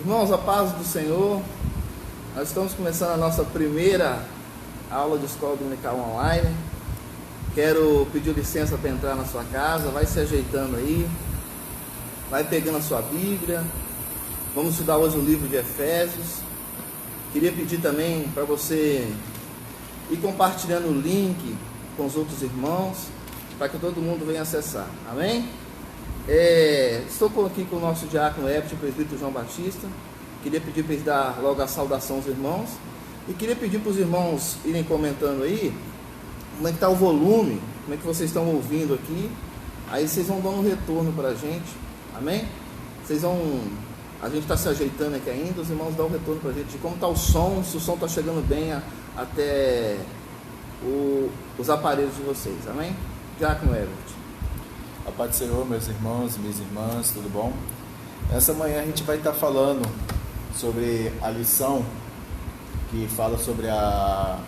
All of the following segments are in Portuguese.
Irmãos, a paz do Senhor. Nós estamos começando a nossa primeira aula de escola dominical online. Quero pedir licença para entrar na sua casa. Vai se ajeitando aí, vai pegando a sua Bíblia. Vamos estudar hoje o livro de Efésios. Queria pedir também para você ir compartilhando o link com os outros irmãos, para que todo mundo venha acessar. Amém? Estou aqui com o nosso diácono Ebert, o presbítero João Batista. Queria pedir para ele dar logo a saudação aos irmãos. E queria pedir para os irmãos irem comentando aí como é que está o volume, como é que vocês estão ouvindo aqui. Aí vocês vão dando um retorno para a gente. Amém? A gente está se ajeitando aqui ainda, os irmãos dão um retorno para a gente de como está o som, se o som está chegando bem até os aparelhos de vocês. Amém? Diácono Ebert. A paz do Senhor, meus irmãos e minhas irmãs, tudo bom? Essa manhã a gente vai estar falando sobre a lição que fala sobre a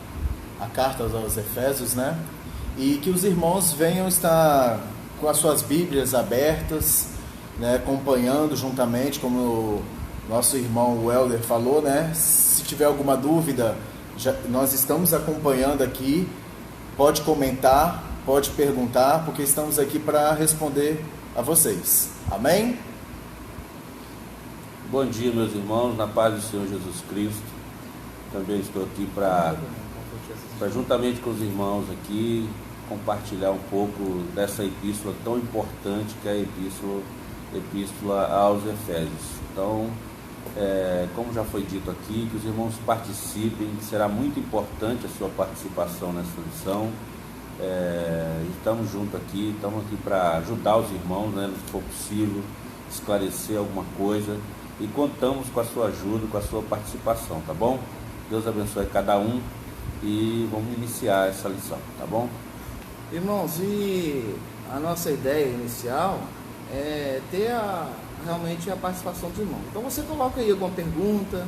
carta aos Efésios, né? E que os irmãos venham estar com as suas Bíblias abertas, né? Acompanhando juntamente, como o nosso irmão Welder falou, né? Se tiver alguma dúvida, nós estamos acompanhando aqui, pode comentar, pode perguntar, porque estamos aqui para responder a vocês. Amém? Bom dia, meus irmãos, na paz do Senhor Jesus Cristo. Também estou aqui para juntamente com os irmãos aqui, compartilhar um pouco dessa epístola tão importante que é a epístola aos Efésios. Então, como já foi dito aqui, que os irmãos participem, será muito importante a sua participação nessa lição. Estamos juntos aqui, estamos aqui para ajudar os irmãos, né, no que for possível, esclarecer alguma coisa, e contamos com a sua ajuda, com a sua participação, tá bom? Deus abençoe cada um e vamos iniciar essa lição, tá bom? Irmãos, e a nossa ideia inicial é ter realmente a participação dos irmãos. Então você coloca aí alguma pergunta,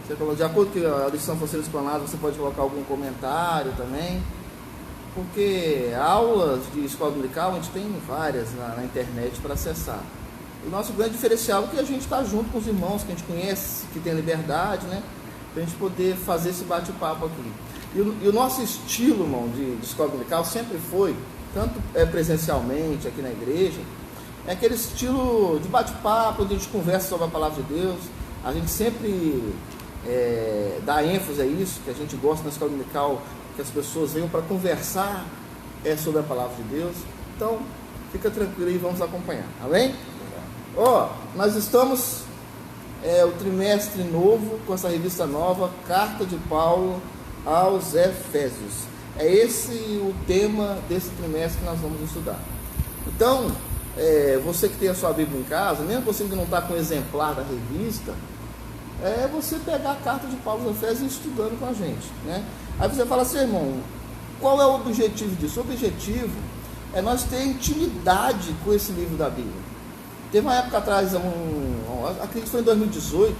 de acordo com a lição for sendo explanada, você pode colocar algum comentário também. Porque aulas de escola dominical a gente tem várias na internet para acessar. O nosso grande diferencial é que a gente está junto com os irmãos que a gente conhece, que tem liberdade, né? Para a gente poder fazer esse bate-papo aqui. E o nosso estilo, irmão, de escola dominical sempre foi, tanto presencialmente aqui na igreja, é aquele estilo de bate-papo, onde a gente conversa sobre a palavra de Deus. A gente sempre dá ênfase a isso, que a gente gosta na escola dominical, que as pessoas venham para conversar sobre a palavra de Deus. Então, fica tranquilo e vamos acompanhar, amém? Nós estamos o trimestre novo, com essa revista nova, Carta de Paulo aos Efésios. É esse o tema desse trimestre que nós vamos estudar. Então, você que tem a sua Bíblia em casa, mesmo você que não está com o exemplar da revista, você pegar a Carta de Paulo aos Efésios e ir estudando com a gente, né? Aí você fala assim, irmão, qual é o objetivo disso? O objetivo é nós ter intimidade com esse livro da Bíblia. Teve uma época atrás, acredito que foi em 2018,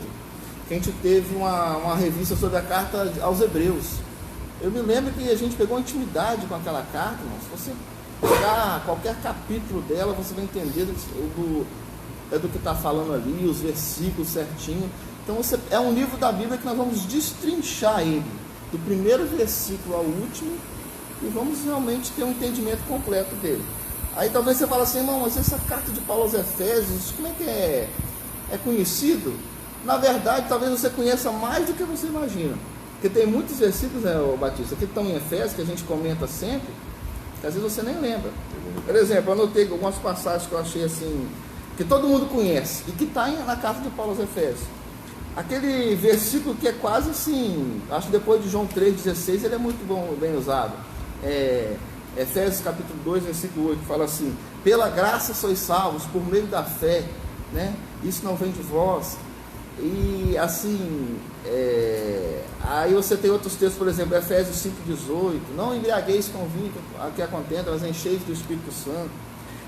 que a gente teve uma revista sobre a carta aos Hebreus. Eu me lembro que a gente pegou intimidade com aquela carta, irmão. Se você pegar qualquer capítulo dela, você vai entender do que está falando ali, os versículos certinho. Então é um livro da Bíblia que nós vamos destrinchar ele, do primeiro versículo ao último, e vamos realmente ter um entendimento completo dele. Aí talvez você fale assim, irmão, mas essa carta de Paulo aos Efésios, como é que é conhecido? Na verdade, talvez você conheça mais do que você imagina, porque tem muitos versículos, né, Batista, que estão em Efésios, que a gente comenta sempre, que às vezes você nem lembra. Por exemplo, eu anotei algumas passagens que eu achei assim, que todo mundo conhece, e que está na carta de Paulo aos Efésios. Aquele versículo que é quase assim, acho que depois de João 3,16, ele é muito bem usado. Efésios capítulo 2, versículo 8, fala assim: pela graça sois salvos, por meio da fé, né? Isso não vem de vós. E assim, aí você tem outros textos, por exemplo, Efésios 5,18, não embriagueis com vinho que acontenta, mas encheis do Espírito Santo.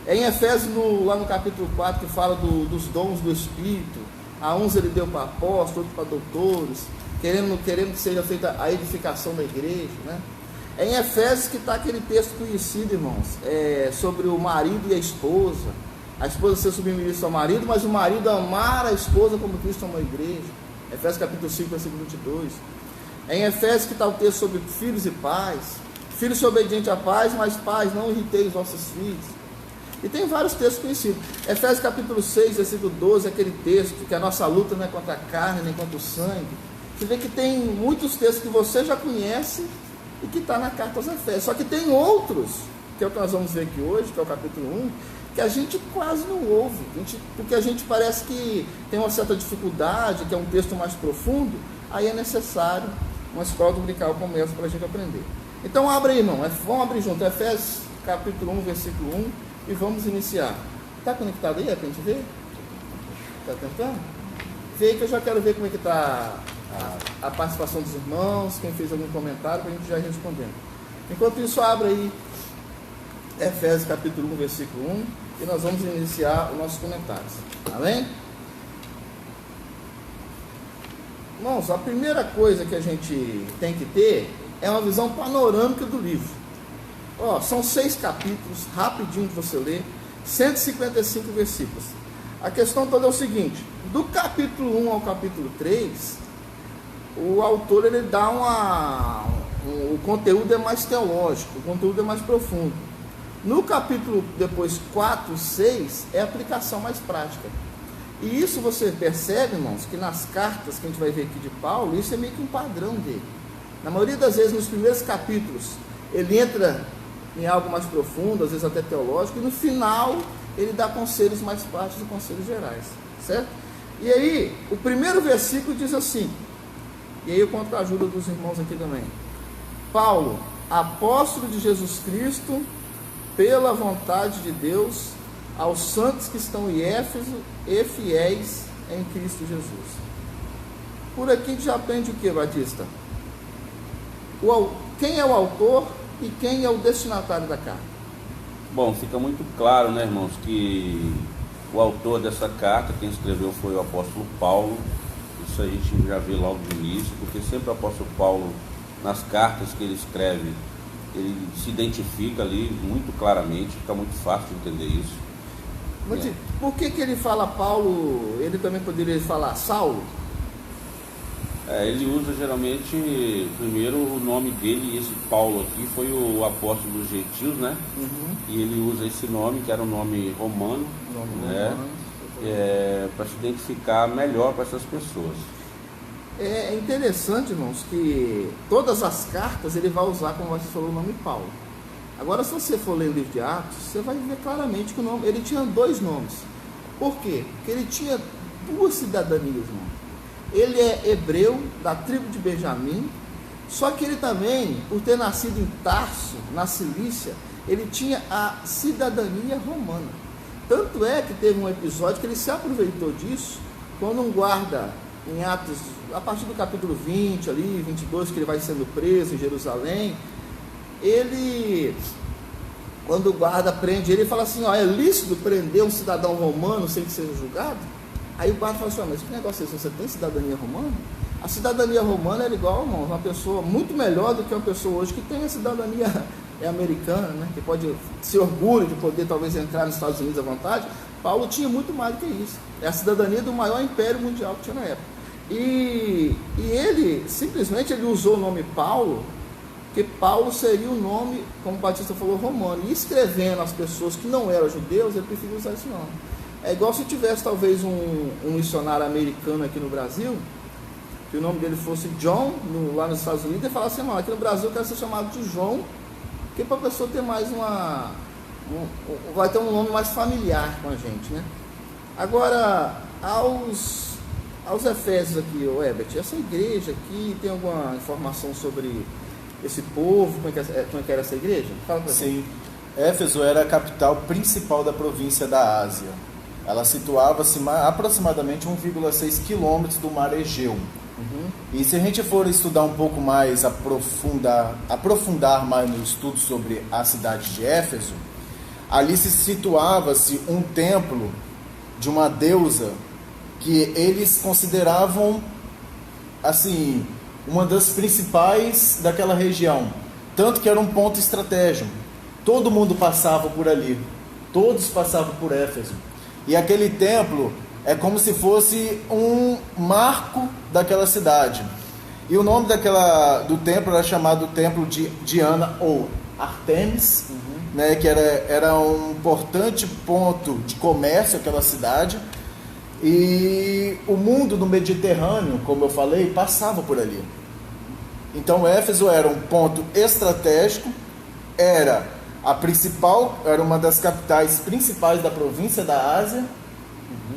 Em Efésios, lá no capítulo 4, que fala dos dons do Espírito, a uns ele deu para apóstolos, outros para doutores, querendo que seja feita a edificação da igreja, né? É em Efésios que está aquele texto conhecido, irmãos, sobre o marido e a esposa, a esposa ser submissa ao marido, mas o marido amar a esposa como Cristo amou a igreja. Efésios capítulo 5, versículo 22. É em Efésios que está o texto sobre filhos e pais. Filhos são obedientes a pais, mas pais, não irritei os vossos filhos. E tem vários textos conhecidos. Efésios capítulo 6, versículo 12, aquele texto que a nossa luta não é contra a carne, nem contra o sangue. Você vê que tem muitos textos que você já conhece e que está na carta aos Efésios. Só que tem outros, que é o que nós vamos ver aqui hoje, que é o capítulo 1, que a gente quase não ouve, porque a gente parece que tem uma certa dificuldade, que é um texto mais profundo, aí é necessário uma escola dominical como essa para a gente aprender. Então abre aí, irmão, vamos abrir junto, Efésios capítulo 1, versículo 1, e vamos iniciar. Está conectado aí, é para a gente ver? Está tentando? Vê aí que eu já quero ver como é que está a participação dos irmãos, quem fez algum comentário, para a gente já ir respondendo. Enquanto isso, abre aí Efésios capítulo 1, versículo 1, e nós vamos iniciar os nossos comentários. Amém? Irmãos, a primeira coisa que a gente tem que ter é uma visão panorâmica do livro. São 6 capítulos, rapidinho de você ler, 155 versículos. A questão toda é o seguinte: do capítulo 1 ao capítulo 3, o autor ele dá o conteúdo é mais teológico, o conteúdo é mais profundo. No capítulo depois 4 e 6 é a aplicação mais prática. E isso você percebe, irmãos, que nas cartas que a gente vai ver aqui de Paulo, isso é meio que um padrão dele. Na maioria das vezes, nos primeiros capítulos, ele entra em algo mais profundo, às vezes até teológico, e no final ele dá conselhos mais práticos e conselhos gerais, certo? E aí, o primeiro versículo diz assim, e aí eu conto com a ajuda dos irmãos aqui também: Paulo, apóstolo de Jesus Cristo, pela vontade de Deus, aos santos que estão em Éfeso e fiéis em Cristo Jesus. Por aqui a gente já aprende o que, Batista? Quem é o autor e quem é o destinatário da carta? Bom, fica muito claro, né, irmãos, que o autor dessa carta, quem escreveu foi o apóstolo Paulo. Isso a gente já vê logo de início, porque sempre o apóstolo Paulo, nas cartas que ele escreve, ele se identifica ali muito claramente, fica muito fácil de entender isso. Mas por que ele fala Paulo? Ele também poderia falar Saulo? Ele usa geralmente, primeiro o nome dele, esse Paulo aqui foi o apóstolo dos gentios, né? Uhum. E ele usa esse nome, que era um nome romano, né? Para se identificar melhor para essas pessoas. É interessante, irmãos, que todas as cartas ele vai usar, como você falou, o nome Paulo. Agora, se você for ler o livro de Atos, você vai ver claramente que o nome, ele tinha 2 nomes. Por quê? Porque ele tinha 2 cidadanias, irmão. Ele é hebreu, da tribo de Benjamim, só que ele também, por ter nascido em Tarso, na Cilícia, ele tinha a cidadania romana. Tanto é que teve um episódio que ele se aproveitou disso, quando um guarda, em Atos, a partir do capítulo 20, ali, 22, que ele vai sendo preso em Jerusalém, ele, quando o guarda prende ele, fala assim, é lícito prender um cidadão romano sem que seja julgado? Aí o guarda fala assim, mas que negócio é esse? Você tem cidadania romana? A cidadania romana era igual, irmão, uma pessoa muito melhor do que uma pessoa hoje que tem a cidadania americana, né? Que pode se orgulha de poder talvez entrar nos Estados Unidos à vontade. Paulo tinha muito mais do que isso. É a cidadania do maior império mundial que tinha na época. E ele, simplesmente, ele usou o nome Paulo, que Paulo seria o nome, como o Batista falou, romano. E escrevendo as pessoas que não eram judeus, ele preferiu usar esse nome. É igual se tivesse talvez um missionário americano aqui no Brasil, que o nome dele fosse John, lá nos Estados Unidos, e falasse assim, não, aqui no Brasil eu quero ser chamado de João, que para a pessoa ter mais vai ter um nome mais familiar com a gente, né? Agora, aos Efésios aqui, Herbert, essa igreja aqui, tem alguma informação sobre esse povo, como é que era essa igreja? Fala pra Sim, Éfeso era a capital principal da província da Ásia. Ela situava-se aproximadamente 1,6 quilômetros do mar Egeu. Uhum. E se a gente for estudar um pouco mais, aprofundar mais no estudo sobre a cidade de Éfeso, ali se situava-se um templo de uma deusa que eles consideravam assim, uma das principais daquela região, tanto que era um ponto estratégico. Todo mundo passava por ali. Todos passavam por Éfeso. E aquele templo é como se fosse um marco daquela cidade. E o nome do templo era chamado Templo de Diana ou Artemis, né, que era um importante ponto de comércio aquela cidade. E o mundo do Mediterrâneo, como eu falei, passava por ali. Então Éfeso era um ponto estratégico, era uma das capitais principais da província da Ásia,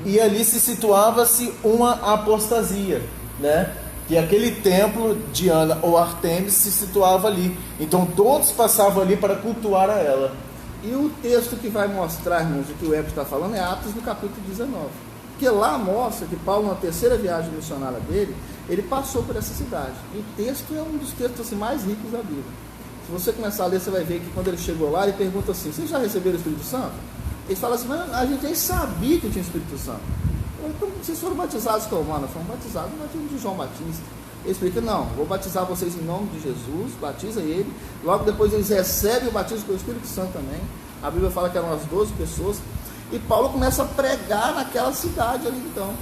e ali se situava-se uma apostasia, né? Que aquele templo, Diana ou Artemis, se situava ali. Então todos passavam ali para cultuar a ela. E o texto que vai mostrar, irmãos, o que o Eber está falando é Atos no capítulo 19. Porque lá mostra que Paulo, na terceira viagem missionária dele, ele passou por essa cidade. E o texto é um dos textos assim, mais ricos da Bíblia. Se você começar a ler, você vai ver que quando ele chegou lá, ele pergunta assim: vocês já receberam o Espírito Santo? Eles falam assim: mas a gente nem sabia que tinha Espírito Santo. Então, vocês foram batizados como? Nós fomos batizados no batismo de João Batista. Ele explica: não, vou batizar vocês em nome de Jesus, batiza ele. Logo depois eles recebem o batismo pelo Espírito Santo também. A Bíblia fala que eram as 12 pessoas. E Paulo começa a pregar naquela cidade ali então.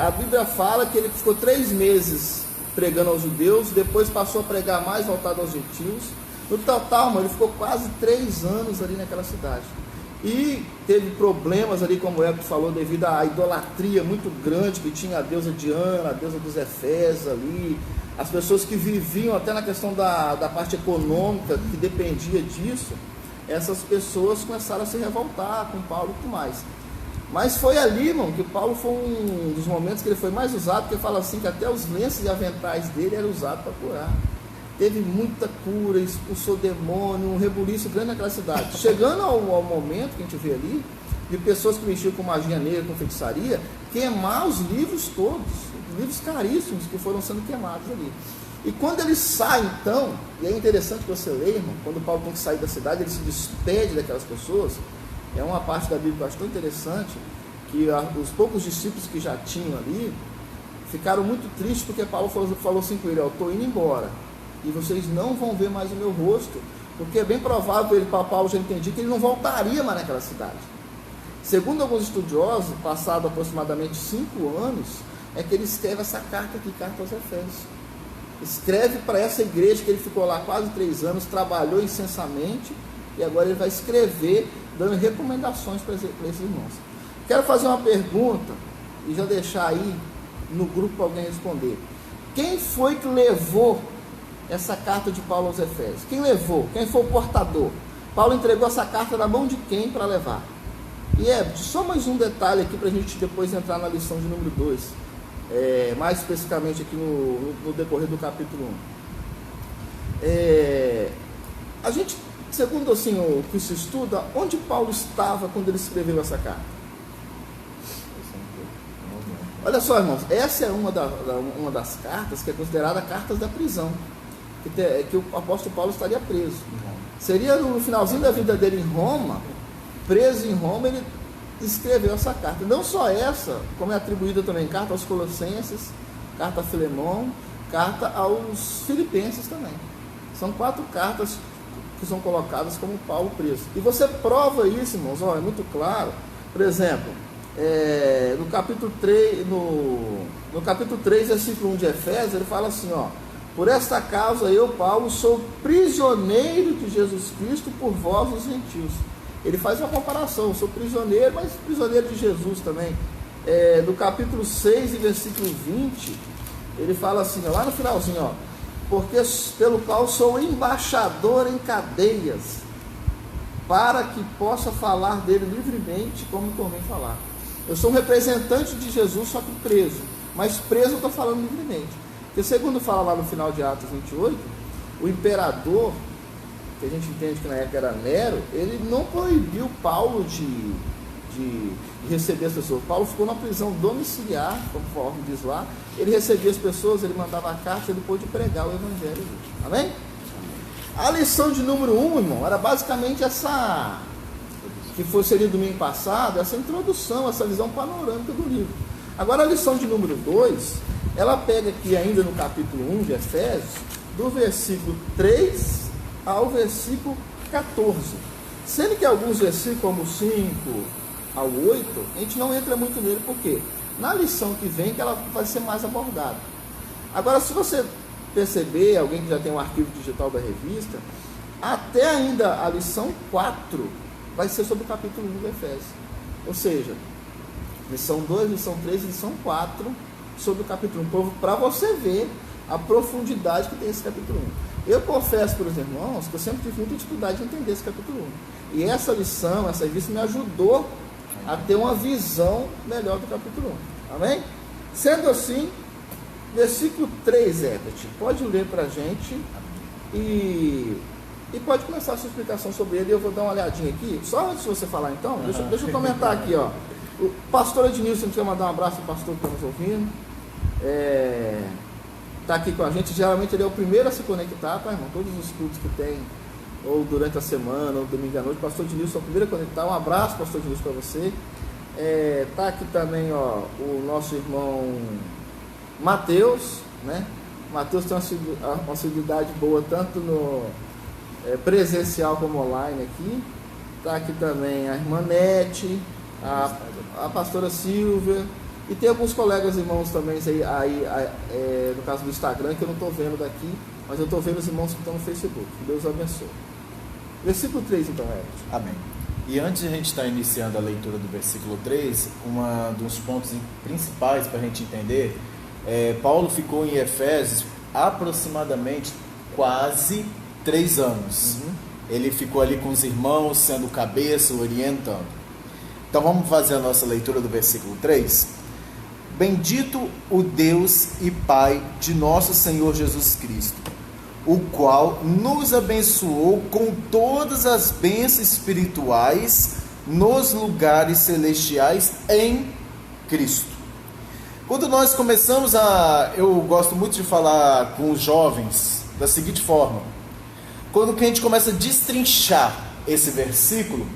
A Bíblia fala que ele ficou 3 meses pregando aos judeus, depois passou a pregar mais voltado aos gentios. No total, mano, ele ficou quase 3 anos ali naquela cidade. E teve problemas ali, como o Heber falou, devido à idolatria muito grande que tinha a deusa Diana, a deusa dos Efésios ali. As pessoas que viviam até na questão da parte econômica, que dependia disso, essas pessoas começaram a se revoltar com Paulo e tudo mais. Mas foi ali, irmão, que Paulo foi um dos momentos que ele foi mais usado, porque fala assim que até os lenços e aventais dele eram usados para curar. Teve muita cura, expulsou demônio, um rebuliço grande naquela cidade. Chegando ao momento que a gente vê ali, de pessoas que mexiam com magia negra, com feitiçaria, queimar os livros todos, livros caríssimos que foram sendo queimados ali. E quando ele sai então, e é interessante que você leia, irmão, quando Paulo tem que sair da cidade, ele se despede daquelas pessoas. É uma parte da Bíblia bastante interessante, que os poucos discípulos que já tinham ali, ficaram muito tristes, porque Paulo falou assim com ele: eu estou indo embora, e vocês não vão ver mais o meu rosto, porque é bem provável, Paulo já entendia que ele não voltaria mais naquela cidade. Segundo alguns estudiosos, passado aproximadamente 5 anos, é que ele escreve essa carta aqui, carta aos Efésios. Escreve para essa igreja que ele ficou lá quase 3 anos, trabalhou intensamente, e agora ele vai escrever, dando recomendações para esses irmãos. Quero fazer uma pergunta, e já deixar aí no grupo para alguém responder. Quem foi que levou essa carta de Paulo aos Efésios? Quem levou? Quem foi o portador? Paulo entregou essa carta na mão de quem para levar? E só mais um detalhe aqui para a gente depois entrar na lição de número 2, mais especificamente aqui no decorrer do capítulo 1. A gente, segundo assim o que se estuda, onde Paulo estava quando ele escreveu essa carta? Olha só, irmãos, essa é uma das cartas que é considerada cartas da prisão, que o apóstolo Paulo estaria preso. Seria no finalzinho da vida dele em Roma, preso em Roma, ele escreveu essa carta. Não só essa, como é atribuída também carta aos Colossenses, carta a Filemão, carta aos Filipenses também. São 4 cartas que são colocadas como Paulo preso. E você prova isso, irmãos, é muito claro. Por exemplo, no capítulo 3, versículo 1 de Efésios, ele fala assim, por esta causa eu, Paulo, sou prisioneiro de Jesus Cristo por vós, os gentios. Ele faz uma comparação, sou prisioneiro, mas prisioneiro de Jesus também. No capítulo 6 e versículo 20, ele fala assim, lá no finalzinho, porque pelo qual sou embaixador em cadeias, para que possa falar dele livremente, como convém falar. Eu sou um representante de Jesus, só que preso, mas preso eu estou falando livremente. Porque segundo fala lá no final de Atos 28, o imperador, que a gente entende que na época era Nero, ele não proibiu Paulo de receber as pessoas. Paulo ficou na prisão domiciliar, conforme diz lá, ele recebia as pessoas, ele mandava a carta, ele pôde pregar o evangelho. Amém? A lição de número 1, irmão, era basicamente essa, que seria domingo passado, essa introdução, essa visão panorâmica do livro. Agora a lição de número 2, ela pega aqui ainda no capítulo 1 de Efésios, do versículo 3 ao versículo 14. Sendo que alguns versículos, como 5 ao 8, a gente não entra muito nele, porque na lição que vem que ela vai ser mais abordada. Agora, se você perceber, alguém que já tem um arquivo digital da revista, até ainda a lição 4 vai ser sobre o capítulo 1 do Efésios. Ou seja, lição 2, lição 3 e lição 4 sobre o capítulo 1, para você ver a profundidade que tem esse capítulo 1. Eu confesso para os irmãos que eu sempre tive muita dificuldade de entender esse capítulo 1. E essa lição, essa revista me ajudou a ter uma visão melhor do capítulo 1. Amém? Sendo assim, versículo 3, Herbert, pode ler para a gente e pode começar a sua explicação sobre ele. Eu vou dar uma olhadinha aqui. Só antes de você falar, então, deixa eu comentar aqui, ó. O pastor Ednilson, quer mandar um abraço para o pastor que está nos ouvindo. Está aqui com a gente. Geralmente ele é o primeiro a se conectar, tá, irmão? Todos os cultos que tem, ou durante a semana, ou domingo à noite, o pastor Ednilson é o primeiro a conectar. Um abraço, pastor Ednilson, para você. Está aqui também, ó, o nosso irmão Mateus, né? Mateus tem uma assiduidade boa, tanto no presencial como online aqui. Está aqui também a irmã Nete, a pastora Silvia, e tem alguns colegas irmãos também no caso do Instagram, que eu não estou vendo daqui, mas eu estou vendo os irmãos que estão no Facebook. Que Deus abençoe. Versículo 3, então, Herbert. Amém. E antes de a gente estar iniciando a leitura do versículo 3, um dos pontos principais para a gente entender, Paulo ficou em Efésios aproximadamente quase 3 anos. Ele ficou ali com os irmãos, sendo cabeça, orientando. Então vamos fazer a nossa leitura do versículo 3. Bendito o Deus e Pai de nosso Senhor Jesus Cristo, o qual nos abençoou com todas as bênçãos espirituais nos lugares celestiais em Cristo. Quando nós começamos eu gosto muito de falar com os jovens da seguinte forma: quando que a gente começa a destrinchar esse versículo,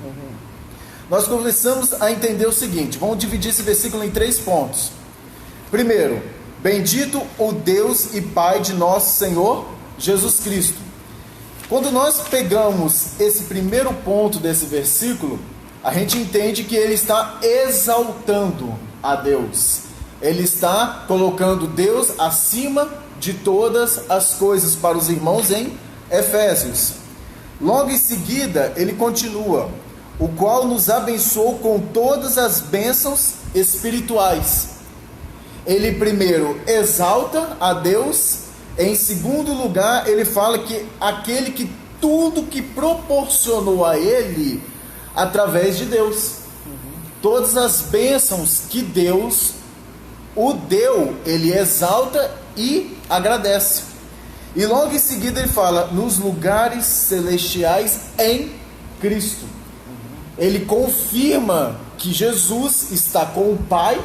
nós começamos a entender o seguinte. Vamos dividir esse versículo em 3 pontos. Primeiro, bendito o Deus e Pai de nosso Senhor Jesus Cristo. Quando nós pegamos esse primeiro ponto desse versículo, a gente entende que ele está exaltando a Deus. Ele está colocando Deus acima de todas as coisas para os irmãos em Efésios. Logo em seguida, ele continua: o qual nos abençoou com todas as bênçãos espirituais. Ele primeiro exalta a Deus. Em segundo lugar, ele fala que aquele que tudo que proporcionou a ele através de Deus. Todas as bênçãos que Deus o deu, ele exalta e agradece. E logo em seguida ele fala nos lugares celestiais em Cristo. Ele confirma que Jesus está com o Pai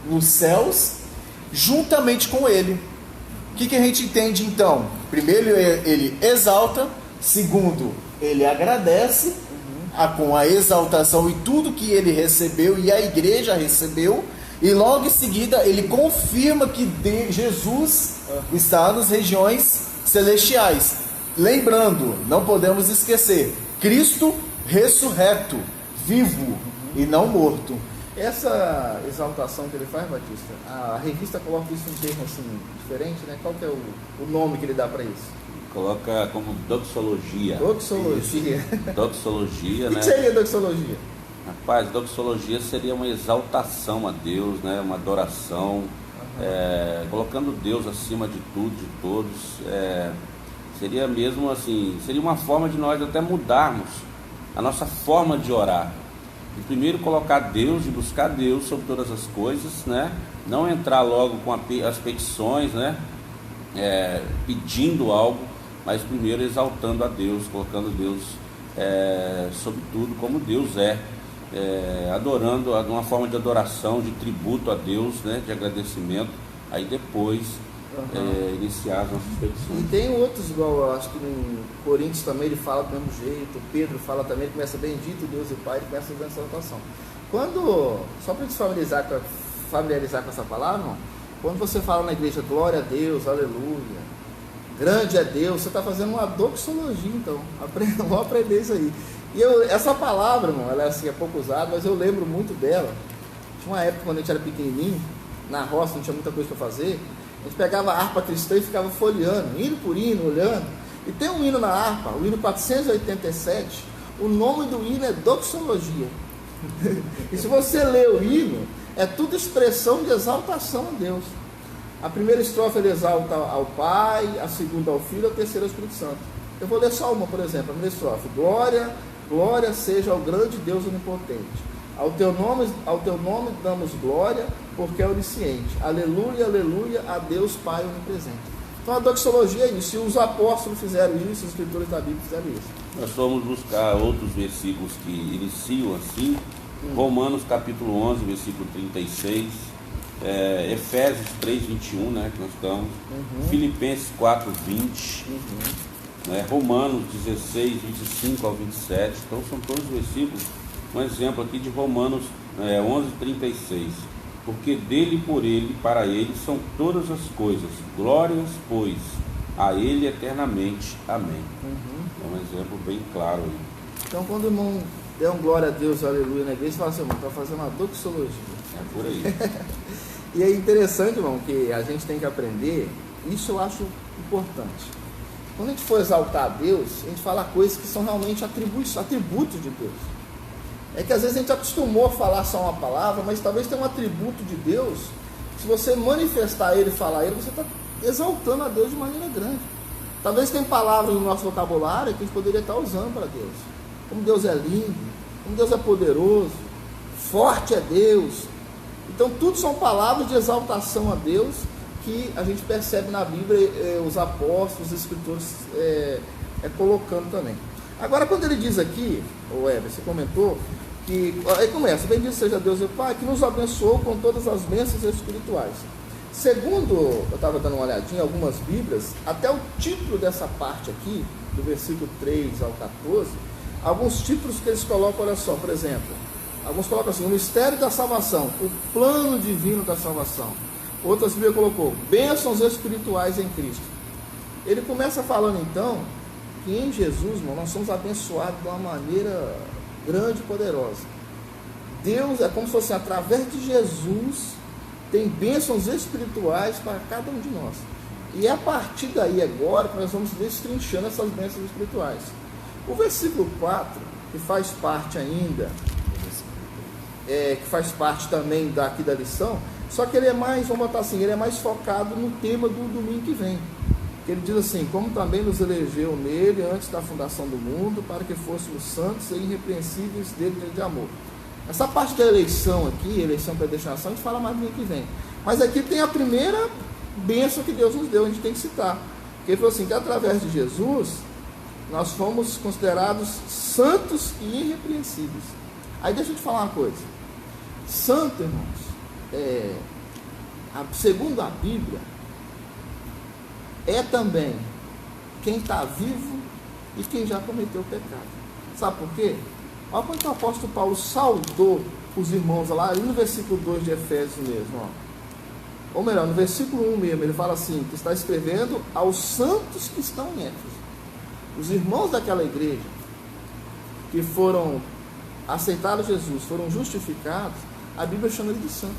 nos céus, juntamente com ele. O que a gente entende então? Primeiro, ele exalta. Segundo, ele agradece com a exaltação e tudo que ele recebeu e a igreja recebeu. E logo em seguida, ele confirma que Jesus está nas regiões celestiais. Lembrando, não podemos esquecer, Cristo ressurreto, vivo e não morto. Essa exaltação que ele faz, Batista, a revista coloca isso em termo assim, diferente, né? Qual que é o nome que ele dá para isso? Coloca como doxologia. Doxologia. Isso. Doxologia, né? O que seria doxologia? Rapaz, doxologia seria uma exaltação a Deus, né? Uma adoração, colocando Deus acima de tudo, de todos. Seria mesmo assim, seria uma forma de nós até mudarmos a nossa forma de orar. E primeiro colocar Deus, de buscar Deus sobre todas as coisas, né? Não entrar logo com as petições, né? Pedindo algo, mas primeiro exaltando a Deus, colocando Deus sobre tudo, como Deus adorando, uma forma de adoração, de tributo a Deus, né? De agradecimento, aí depois iniciar as nossas petições. E tem outros, igual eu acho que em Coríntios também ele fala do mesmo jeito, Pedro fala também, ele começa bendito Deus e Pai, ele começa a essa exaltação. Só para te familiarizar com essa palavra, irmão, quando você fala na igreja glória a Deus, aleluia, grande é Deus, você está fazendo uma doxologia, então, vamos aprender isso aí. E essa palavra, irmão, ela assim, é pouco usada, mas eu lembro muito dela. Tinha uma época quando a gente era pequenininho, na roça, não tinha muita coisa para fazer, a gente pegava a harpa cristã e ficava folheando, hino por hino, olhando. E tem um hino na harpa, o hino 487, o nome do hino é doxologia. E se você ler o hino, é tudo expressão de exaltação a Deus. A primeira estrofe ele exalta ao Pai, a segunda ao Filho, a terceira ao Espírito Santo. Eu vou ler só uma, por exemplo, a primeira estrofe. Glória seja ao grande Deus onipotente. Ao teu nome damos glória, porque é onisciente. Aleluia, aleluia, a Deus Pai onipresente. Então a doxologia é isso, e os apóstolos fizeram isso, os escritores da Bíblia fizeram isso. Nós fomos buscar outros versículos que iniciam assim, Romanos capítulo 11, versículo 36, Efésios 3, 21, né, que nós estamos, Filipenses 4, 20, Romanos 16, 25 ao 27, então são todos os versículos. Um exemplo aqui de Romanos 11, 36. Porque dele, por ele, para ele são todas as coisas. Glórias, pois, a ele eternamente. Amém. É um exemplo bem claro aí. Então, quando o irmão der um glória a Deus, aleluia, na igreja, fala assim, irmão, está fazendo uma doxologia. É por aí. E é interessante, irmão, que a gente tem que aprender, isso eu acho importante. Quando a gente for exaltar a Deus, a gente fala coisas que são realmente atributos de Deus. É que às vezes a gente acostumou a falar só uma palavra, mas talvez tenha um atributo de Deus. Se você manifestar ele e falar ele, você está exaltando a Deus de maneira grande. Talvez tenha palavras no nosso vocabulário que a gente poderia estar usando para Deus. Como Deus é lindo, como Deus é poderoso, forte é Deus. Então tudo são palavras de exaltação a Deus que a gente percebe na Bíblia, os apóstolos, os escritores colocando também. Agora quando ele diz aqui, o Heber, você comentou, que aí começa, bendito seja Deus e Pai, que nos abençoou com todas as bênçãos espirituais. Segundo, eu estava dando uma olhadinha em algumas Bíblias, até o título dessa parte aqui, do versículo 3 ao 14, alguns títulos que eles colocam, olha só, por exemplo, alguns colocam assim, o mistério da salvação, o plano divino da salvação. Outras Bíblias colocou, bênçãos espirituais em Cristo. Ele começa falando então, que em Jesus, irmão, nós somos abençoados de uma maneira grande e poderosa. Deus é como se fosse através de Jesus, tem bênçãos espirituais para cada um de nós. E é a partir daí agora que nós vamos destrinchando essas bênçãos espirituais. O versículo 4, que faz parte ainda, que faz parte também daqui da lição, só que ele é mais, vamos botar assim, ele é mais focado no tema do domingo que vem. Que ele diz assim, como também nos elegeu nele antes da fundação do mundo, para que fôssemos santos e irrepreensíveis dele de amor. Essa parte da eleição aqui, eleição, predestinação, a gente fala mais no que vem. Mas aqui tem a primeira bênção que Deus nos deu, a gente tem que citar. Que ele falou assim, que através de Jesus, nós fomos considerados santos e irrepreensíveis. Aí deixa eu te falar uma coisa. Santo, irmãos, segundo a Bíblia, é também quem está vivo e quem já cometeu pecado. Sabe por quê? Olha quando o apóstolo Paulo saudou os irmãos lá, ali no versículo 2 de Efésios mesmo. Ó. Ou melhor, no versículo 1 mesmo, ele fala assim, que está escrevendo aos santos que estão em Éfeso. Os irmãos daquela igreja, que aceitaram Jesus, foram justificados, a Bíblia chama ele de santo.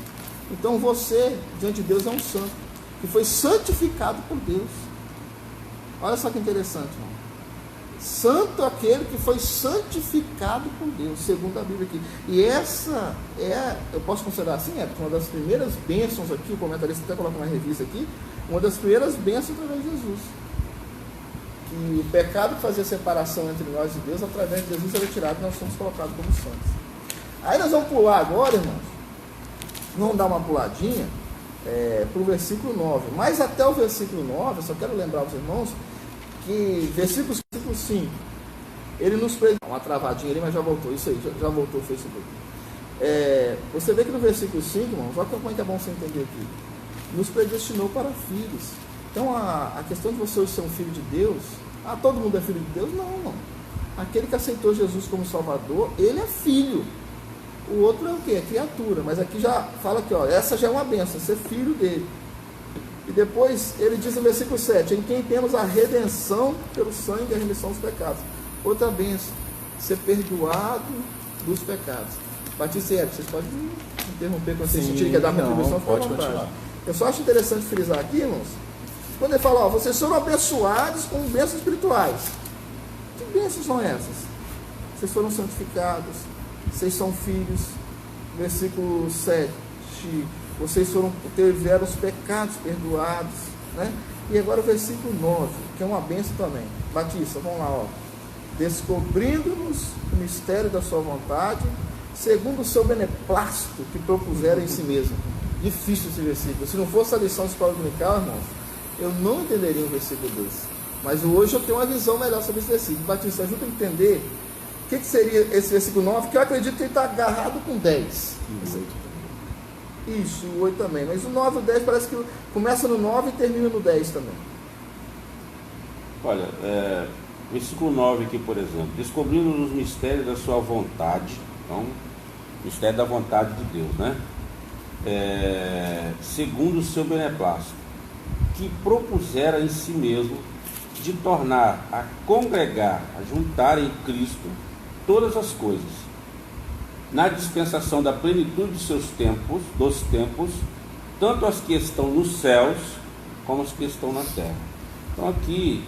Então você, diante de Deus, é um santo, que foi santificado por Deus. Olha só que interessante, irmão. Santo aquele que foi santificado por Deus, segundo a Bíblia aqui. E essa eu posso considerar assim, uma das primeiras bênçãos aqui, o comentarista até coloca na revista aqui, uma das primeiras bênçãos através de Jesus. Que o pecado que fazia separação entre nós e Deus, através de Jesus era tirado e nós somos colocados como santos. Aí nós vamos pular agora, irmãos, vamos dar uma puladinha para o versículo 9. Mas até o versículo 9, eu só quero lembrar aos irmãos que versículo 5, ele nos predestinou, uma travadinha ali, mas já voltou, isso aí, já voltou o Facebook. Você vê que no versículo 5, irmãos, olha como é que é bom você entender aqui, nos predestinou para filhos. Então a questão de você ser um filho de Deus, todo mundo é filho de Deus? Não, irmão. Aquele que aceitou Jesus como Salvador, ele é filho. O outro é o quê? É criatura. Mas aqui já fala que essa já é uma bênção, ser filho dele. E depois ele diz no versículo 7, em quem temos a redenção pelo sangue e a remissão dos pecados. Outra bênção. ser perdoado dos pecados. Batista e Eric, vocês podem me interromper quando vocês sentirem que dar contribuição, pode continuar. Eu só acho interessante frisar aqui, irmãos, quando ele fala, ó, vocês foram abençoados com bênçãos espirituais. Que bênçãos são essas? Vocês foram santificados, vocês são filhos. Versículo 7, vocês tiveram os pecados perdoados, né? E agora o versículo 9, que é uma bênção também. Batista, vamos lá, ó. Descobrindo-nos o mistério da sua vontade, segundo o seu beneplácito que propuseram em si mesmo. Difícil esse versículo. Se não fosse a lição de escola dominical, irmãos, eu não entenderia um versículo desse. Mas hoje eu tenho uma visão melhor sobre esse versículo. Batista, ajuda a entender o que seria esse versículo 9, que eu acredito que ele está agarrado com 10. Isso, o 8 também. Mas o 9 e o 10 parece que começa no 9 e termina no 10 também. Olha, versículo 9 aqui, por exemplo. Descobrindo os mistérios da sua vontade. Então, mistério da vontade de Deus, né? Segundo o seu beneplácito, que propusera em si mesmo de tornar a congregar, a juntar em Cristo todas as coisas, na dispensação da plenitude de dos tempos, tanto as que estão nos céus, como as que estão na terra. Então aqui,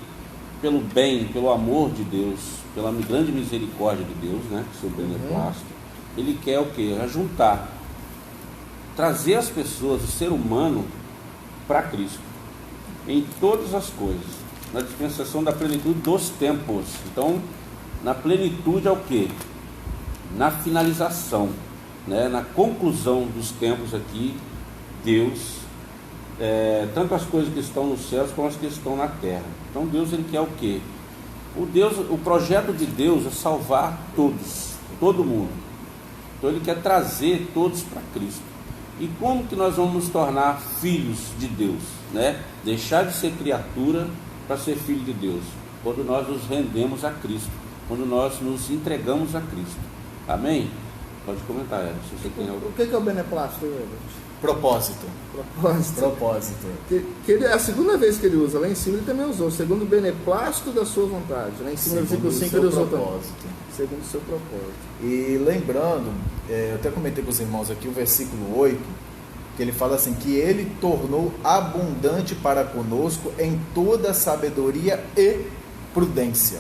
pelo bem, pelo amor de Deus, pela grande misericórdia de Deus, né, seu beneplácito, ele quer o quê? Ajuntar, trazer as pessoas, o ser humano, para Cristo, em todas as coisas, na dispensação da plenitude dos tempos. Então, na plenitude é o quê? Na finalização, né? Na conclusão dos tempos aqui, Deus, tanto as coisas que estão nos céus como as que estão na terra. Então Deus, ele quer o quê? O projeto de Deus é salvar todos, todo mundo. Então ele quer trazer todos para Cristo. E como que nós vamos nos tornar filhos de Deus, né? Deixar de ser criatura para ser filho de Deus, quando nós nos rendemos a Cristo, quando nós nos entregamos a Cristo. Amém? Pode comentar, se você tem algo. O que é o beneplácito, Everett? Propósito. É a segunda vez que ele usa. Lá em cima ele também usou. Segundo o beneplácito da sua vontade. Lá em cima no versículo 5 ele usou também. Segundo o seu propósito. E lembrando, eu até comentei com os irmãos aqui o versículo 8, que ele fala assim, que ele tornou abundante para conosco em toda sabedoria e prudência.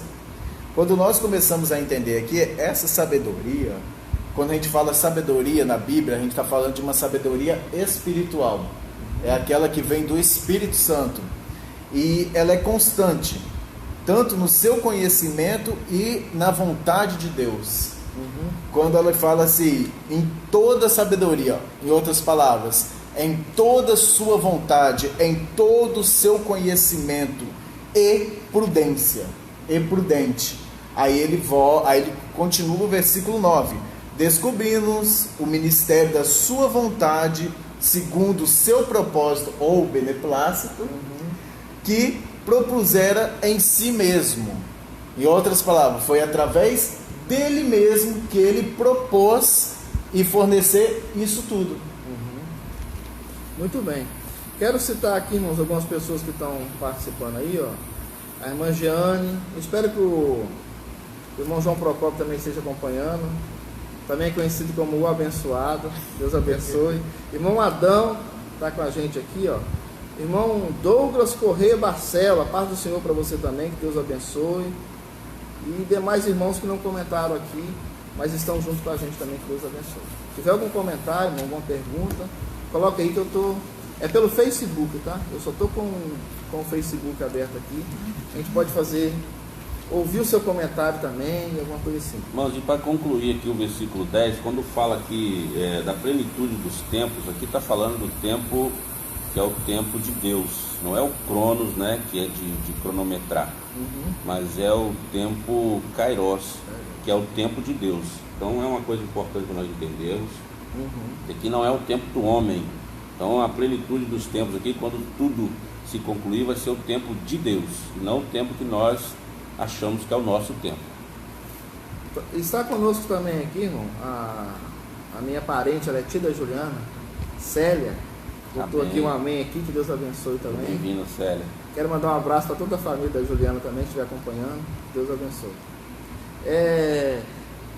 Quando nós começamos a entender aqui, essa sabedoria, quando a gente fala sabedoria na Bíblia, a gente está falando de uma sabedoria espiritual. É aquela que vem do Espírito Santo. E ela é constante, tanto no seu conhecimento e na vontade de Deus. Quando ela fala assim, em toda sabedoria, em outras palavras, em toda sua vontade, em todo o seu conhecimento e prudência, e prudente. Aí ele continua o versículo 9. Descobrimos o ministério da sua vontade, segundo o seu propósito ou beneplácito, que propusera em si mesmo. Em outras palavras, foi através dele mesmo que ele propôs e fornecer isso tudo. Muito bem. Quero citar aqui, irmãos, algumas pessoas que estão participando aí, ó. A irmã Jeane, espero que o irmão João Procópio também esteja acompanhando, também conhecido como o abençoado, Deus abençoe. Irmão Adão está com a gente aqui, ó. Irmão Douglas Correia Barcelo, a paz do Senhor para você também, que Deus abençoe. E demais irmãos que não comentaram aqui, mas estão junto com a gente também, que Deus abençoe. Se tiver algum comentário, alguma pergunta, coloca aí que eu tô. É pelo Facebook, tá? Eu só tô com o Facebook aberto aqui. A gente pode ouvir o seu comentário também, alguma coisa assim. Irmãos, e para concluir aqui o versículo 10, quando fala aqui da plenitude dos tempos, aqui está falando do tempo que é o tempo de Deus, não é o Cronos, né, que é de cronometrar, mas é o tempo Kairos, que é o tempo de Deus. Então é uma coisa importante para nós entendermos, que aqui não é o tempo do homem. Então a plenitude dos tempos aqui, quando tudo se concluir, vai ser o tempo de Deus, e não o tempo que nós achamos que é o nosso tempo. Está conosco também aqui, irmão, a minha parente, ela é tia da Juliana, Célia. Botou aqui um amém aqui, que Deus abençoe também. Bem-vindo, Célia. Quero mandar um abraço para toda a família da Juliana também, que estiver acompanhando. Deus abençoe.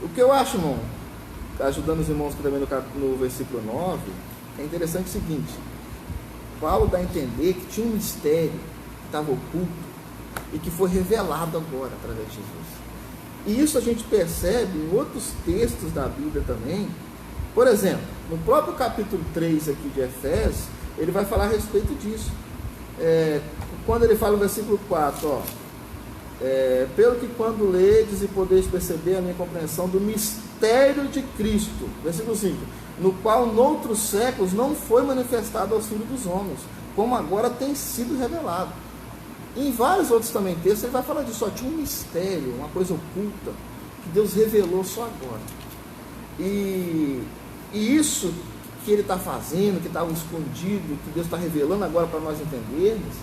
O que eu acho, irmão, ajudando os irmãos também no versículo 9, é interessante o seguinte: Paulo dá a entender que tinha um mistério que estava oculto e que foi revelado agora através de Jesus. E isso a gente percebe em outros textos da Bíblia também. Por exemplo, no próprio capítulo 3 aqui de Efésios, ele vai falar a respeito disso. Quando ele fala no versículo 4, pelo que quando ledes e podeis perceber a minha compreensão do mistério de Cristo, versículo 5, no qual noutros séculos não foi manifestado aos filhos dos homens, como agora tem sido revelado. Em vários outros também textos ele vai falar disso, só tinha um mistério, uma coisa oculta, que Deus revelou só agora. E isso que ele está fazendo, que estava escondido, que Deus está revelando agora para nós entendermos,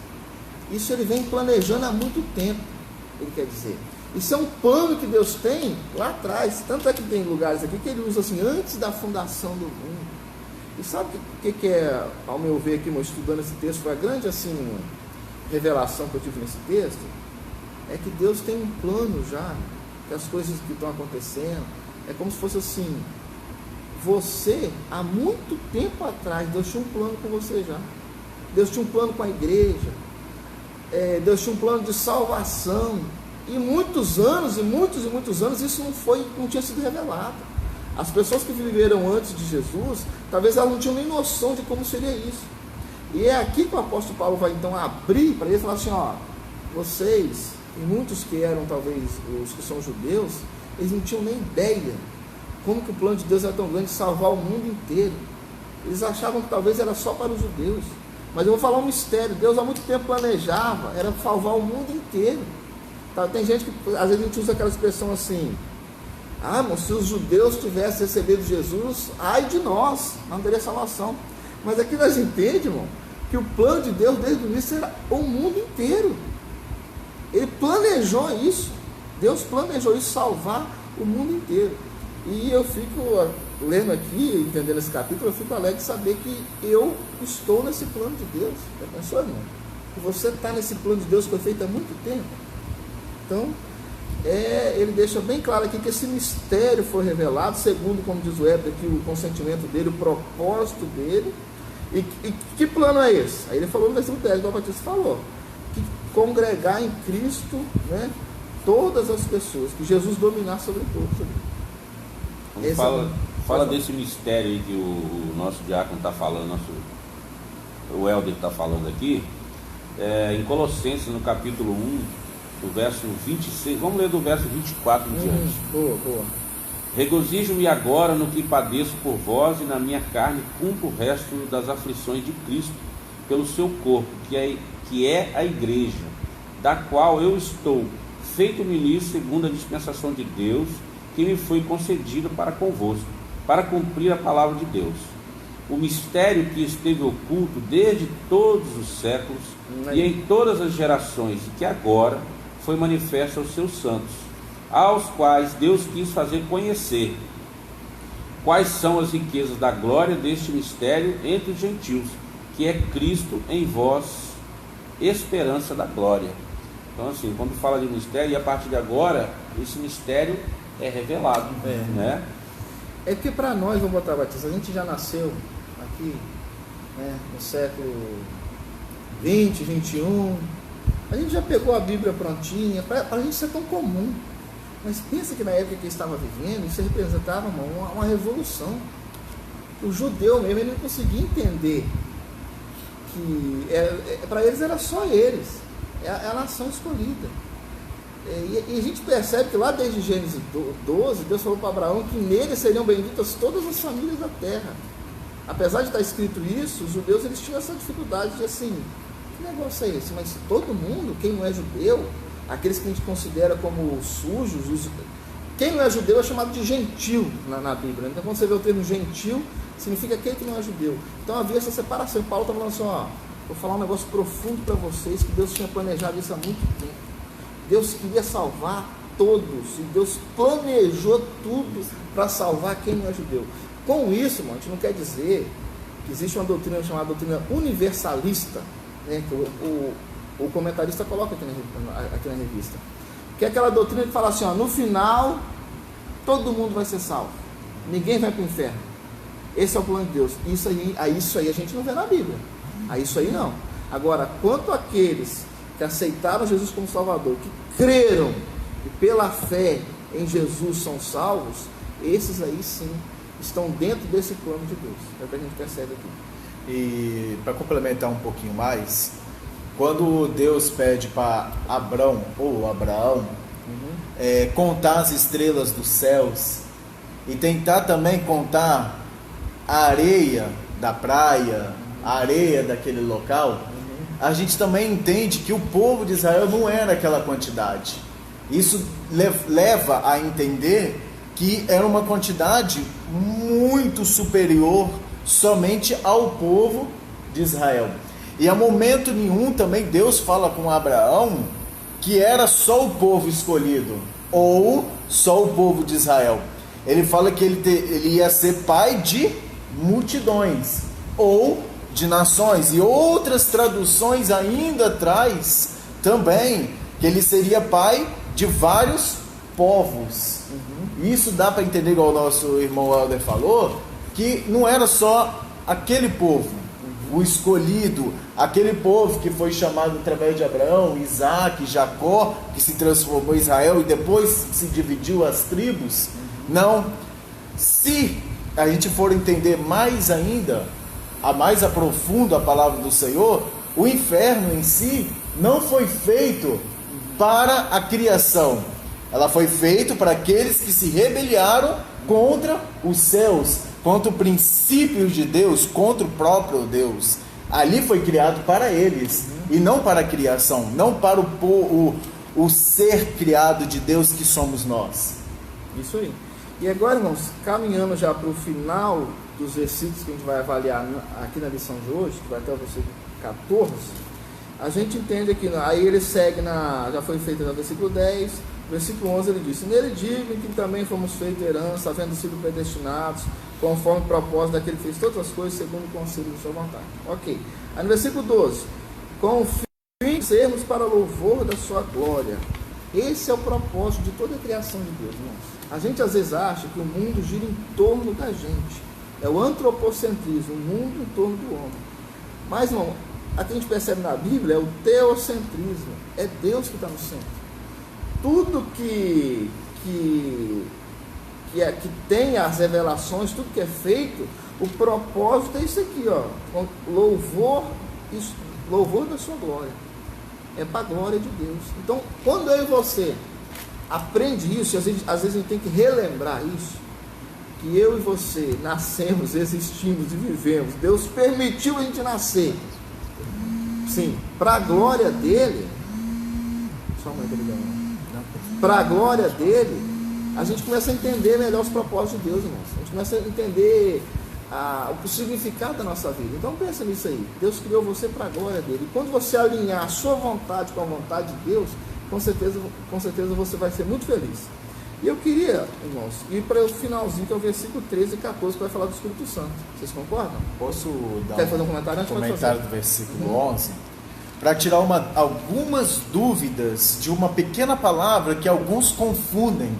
isso ele vem planejando há muito tempo, ele quer dizer. Isso é um plano que Deus tem lá atrás, tanto é que tem lugares aqui que ele usa assim, antes da fundação do mundo. E sabe o que é, ao meu ver aqui, estudando esse texto, foi a grande assim, revelação que eu tive nesse texto? É que Deus tem um plano já, que as coisas que estão acontecendo, é como se fosse assim, você, há muito tempo atrás, Deus tinha um plano com você já. Deus tinha um plano com a igreja, Deus tinha um plano de salvação. E muitos anos, isso não tinha sido revelado. As pessoas que viveram antes de Jesus, talvez elas não tinham nem noção de como seria isso. E é aqui que o apóstolo Paulo vai então abrir para ele falar assim, vocês, e muitos que eram talvez os que são judeus, eles não tinham nem ideia como que o plano de Deus era tão grande de salvar o mundo inteiro. Eles achavam que talvez era só para os judeus. Mas eu vou falar um mistério, Deus há muito tempo planejava, era salvar o mundo inteiro. Tem gente que, às vezes a gente usa aquela expressão assim, mas se os judeus tivessem recebido Jesus, ai de nós, não teria salvação. Mas aqui nós entendemos, irmão, que o plano de Deus desde o início era o mundo inteiro. Ele planejou isso, Deus planejou isso, salvar o mundo inteiro. E eu fico lendo aqui, entendendo esse capítulo, eu fico alegre de saber que eu estou nesse plano de Deus. Já pensou, irmão? Que você está nesse plano de Deus que foi feito há muito tempo. Então, ele deixa bem claro aqui que esse mistério foi revelado, segundo, como diz o Heber, aqui, o consentimento dele, o propósito dele. E que plano é esse? Aí ele falou no versículo 10, igual o Batista falou, que congregar em Cristo, né, todas as pessoas, que Jesus dominar sobre todos. Fala desse mistério aí que o nosso diácono está falando, o Helder está falando aqui, em Colossenses, no capítulo 1, do verso 26, vamos ler do verso 24 em diante. Boa. Regozijo-me agora no que padeço por vós, e na minha carne cumpro o resto das aflições de Cristo, pelo seu corpo, que é a igreja, da qual eu estou feito ministro segundo a dispensação de Deus, que me foi concedido para convosco, para cumprir a palavra de Deus. O mistério que esteve oculto desde todos os séculos e em todas as gerações, e que agora foi manifesto aos seus santos, aos quais Deus quis fazer conhecer quais são as riquezas da glória deste mistério entre os gentios, que é Cristo em vós, esperança da glória. Então assim, quando fala de mistério, e a partir de agora, esse mistério é revelado, né? É porque para nós, vamos botar, Batista, a gente já nasceu aqui, né, no século 20, 21, a gente já pegou a Bíblia prontinha, para a gente isso é tão comum. Mas pensa que na época que estava vivendo, isso representava uma revolução. O judeu mesmo, ele não conseguia entender que para eles era só eles, é a nação escolhida. E a gente percebe que lá desde Gênesis 12, Deus falou para Abraão que nele seriam benditas todas as famílias da terra. Apesar de estar escrito isso, os judeus eles tinham essa dificuldade de assim, que negócio é esse? Mas todo mundo, quem não é judeu, aqueles que a gente considera como sujos, quem não é judeu é chamado de gentil na Bíblia. Então quando você vê o termo gentil, significa aquele que não é judeu. Então havia essa separação. Paulo está falando assim, vou falar um negócio profundo para vocês, que Deus tinha planejado isso há muito tempo. Deus queria salvar todos, e Deus planejou tudo para salvar quem não é judeu. Com isso, irmão, a gente não quer dizer que existe uma doutrina chamada doutrina universalista, né, que o comentarista coloca aqui na revista. que é aquela doutrina que fala assim, ó, no final todo mundo vai ser salvo, ninguém vai para o inferno. Esse é o plano de Deus. Isso aí a gente não vê na Bíblia. Isso aí não. Agora, quanto àqueles que aceitaram Jesus como Salvador, que creram e pela fé em Jesus são salvos, esses aí sim estão dentro desse plano de Deus. É o que a gente percebe aqui. E para complementar um pouquinho mais, quando Deus pede para Abraão, contar as estrelas dos céus e tentar também contar a areia da praia, a areia daquele local, a gente também entende que o povo de Israel não era aquela quantidade. Isso leva a entender que era uma quantidade muito superior somente ao povo de Israel. E a momento nenhum também Deus fala com Abraão que era só o povo escolhido, ou só o povo de Israel. Ele fala que ele ia ser pai de multidões, ou de nações, e outras traduções ainda traz também que ele seria pai de vários povos. Isso dá para entender, igual o nosso irmão Helder falou, que não era só aquele povo, o escolhido, aquele povo que foi chamado através de Abraão, Isaac, Jacó, que se transformou em Israel e depois se dividiu as tribos. Não. Se a gente for entender mais ainda, a mais aprofundo a palavra do Senhor, o inferno em si não foi feito para a criação. Ela foi feita para aqueles que se rebelaram contra os céus, contra o princípio de Deus, contra o próprio Deus. Ali foi criado para eles, e não para a criação, não para o ser criado de Deus que somos nós. Isso aí. E agora, irmãos, caminhando já para o final dos versículos que a gente vai avaliar aqui na lição de hoje, que vai até o versículo 14, a gente entende que aí ele segue já foi feito no versículo 10, versículo 11 ele diz: nele digo que também fomos feitos herança, havendo sido predestinados, conforme o propósito daquele que fez todas as coisas, segundo o conselho de sua vontade. Ok. Aí no versículo 12, com o fim de sermos para louvor da sua glória. Esse é o propósito de toda a criação de Deus, irmãos. A gente às vezes acha que o mundo gira em torno da gente. É o antropocentrismo, o mundo em torno do homem. Mas, irmão, aqui a gente percebe na Bíblia é o teocentrismo. É Deus que está no centro. Tudo que tem as revelações, tudo que é feito, o propósito é isso aqui, ó, louvor da sua glória. É para a glória de Deus. Então, quando eu e você aprende isso, às vezes a gente tem que relembrar isso, que eu e você nascemos, existimos e vivemos. Deus permitiu a gente nascer, sim, para a glória dele. Só uma para a glória dele, a gente começa a entender melhor os propósitos de Deus, irmãos. A gente começa a entender o significado da nossa vida. Então pensa nisso aí. Deus criou você para a glória dele. E quando você alinhar a sua vontade com a vontade de Deus, com certeza você vai ser muito feliz. E eu queria, irmãos, ir para o finalzinho, que é o versículo 13 e 14, que vai falar do Espírito Santo. Vocês concordam? Posso dar Quer fazer um comentário? Um comentário do versículo 11? Para tirar algumas dúvidas de uma pequena palavra que alguns confundem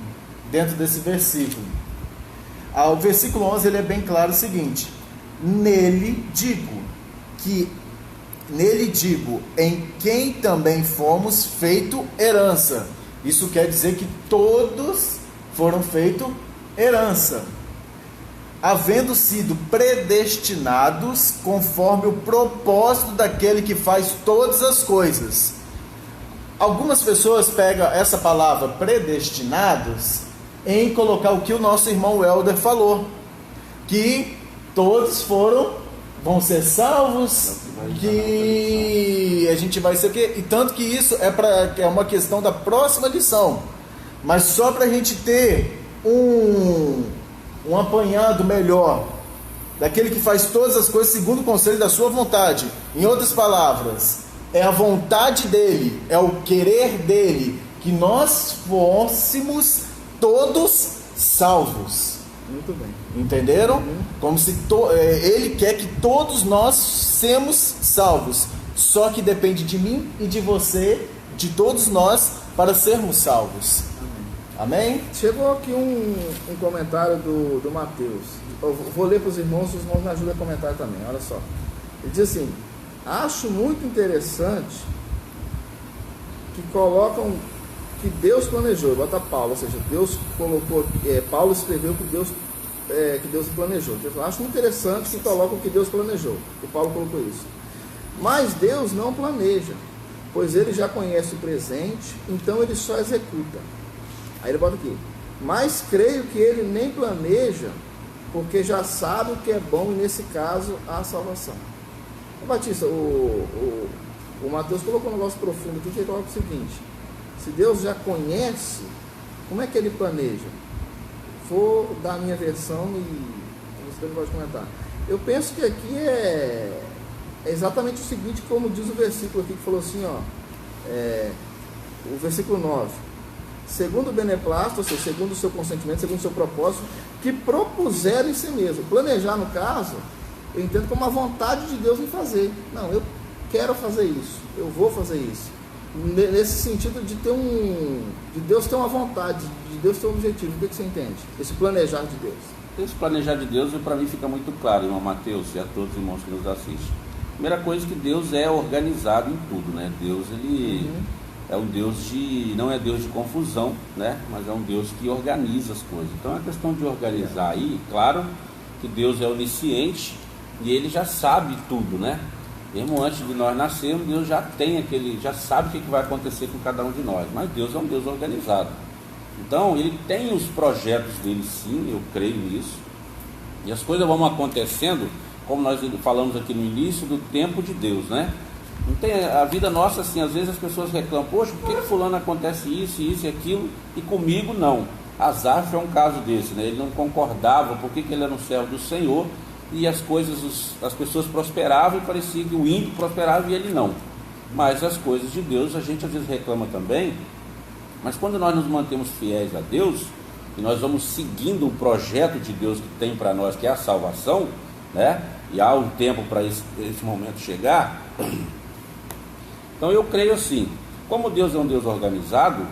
dentro desse versículo. O versículo 11 ele é bem claro o seguinte: nele digo, em quem também fomos feito herança. Isso quer dizer que todos foram feitos herança, havendo sido predestinados conforme o propósito daquele que faz todas as coisas. Algumas pessoas pegam essa palavra predestinados em colocar o que o nosso irmão Helder falou, que todos vão ser salvos, que a gente vai ser o quê? E tanto que isso é uma questão da próxima lição, mas só para a gente ter um apanhado melhor daquele que faz todas as coisas segundo o conselho da sua vontade. Em outras palavras, é a vontade dele, é o querer dele, que nós fôssemos todos salvos. Muito bem. Entenderam? Como se ele quer que todos nós sejamos salvos. Só que depende de mim e de você, de todos nós, para sermos salvos. Amém? Chegou aqui um comentário do Mateus. Eu vou ler para os irmãos me ajudam a comentar também. Olha só. Ele diz assim: acho muito interessante que colocam que Deus planejou. Bota Paulo, ou seja, Deus colocou, Paulo escreveu que Deus planejou. Eu acho muito interessante que colocam que Deus planejou. Que Paulo colocou isso. Mas Deus não planeja, pois Ele já conhece o presente, então Ele só executa. Aí ele bota aqui: mas creio que Ele nem planeja, porque já sabe o que é bom, e nesse caso a salvação. Batista, o Mateus colocou um negócio profundo aqui, que ele coloca o seguinte: se Deus já conhece, como é que Ele planeja? Vou dar a minha versão e você pode comentar. Eu penso que aqui é exatamente o seguinte, como diz o versículo aqui, que falou assim, ó, o versículo 9: segundo o beneplácito, ou seja, segundo o seu consentimento, segundo o seu propósito, que propuseram em si mesmo. Planejar, no caso, eu entendo como a vontade de Deus em fazer. Não, eu quero fazer isso, eu vou fazer isso. Nesse sentido de Deus ter uma vontade, de Deus ter um objetivo. O que você entende? Esse planejar de Deus. Esse planejar de Deus, para mim, fica muito claro, irmão Mateus, e a todos os irmãos que nos assistem. Primeira coisa, que Deus é organizado em tudo, né? Deus, Ele é um Deus não é Deus de confusão, né? Mas é um Deus que organiza as coisas. Então é questão de organizar aí. Claro que Deus é onisciente e Ele já sabe tudo, né? Mesmo antes de nós nascermos, Deus já sabe o que vai acontecer com cada um de nós. Mas Deus é um Deus organizado. Então Ele tem os projetos dele, sim, eu creio nisso. E as coisas vão acontecendo, como nós falamos aqui no início, do tempo de Deus, né? Não tem a vida nossa assim. Às vezes as pessoas reclamam: poxa, por que fulano acontece isso e aquilo, e comigo não? Asaf é um caso desse, né? Ele não concordava porque ele era um servo do Senhor, e as pessoas prosperavam, e parecia que o ímpio prosperava e ele não. Mas as coisas de Deus, a gente às vezes reclama também, mas quando nós nos mantemos fiéis a Deus, e nós vamos seguindo o projeto de Deus que tem para nós, que é a salvação, né? E há um tempo para esse momento chegar. Então eu creio assim, como Deus é um Deus organizado,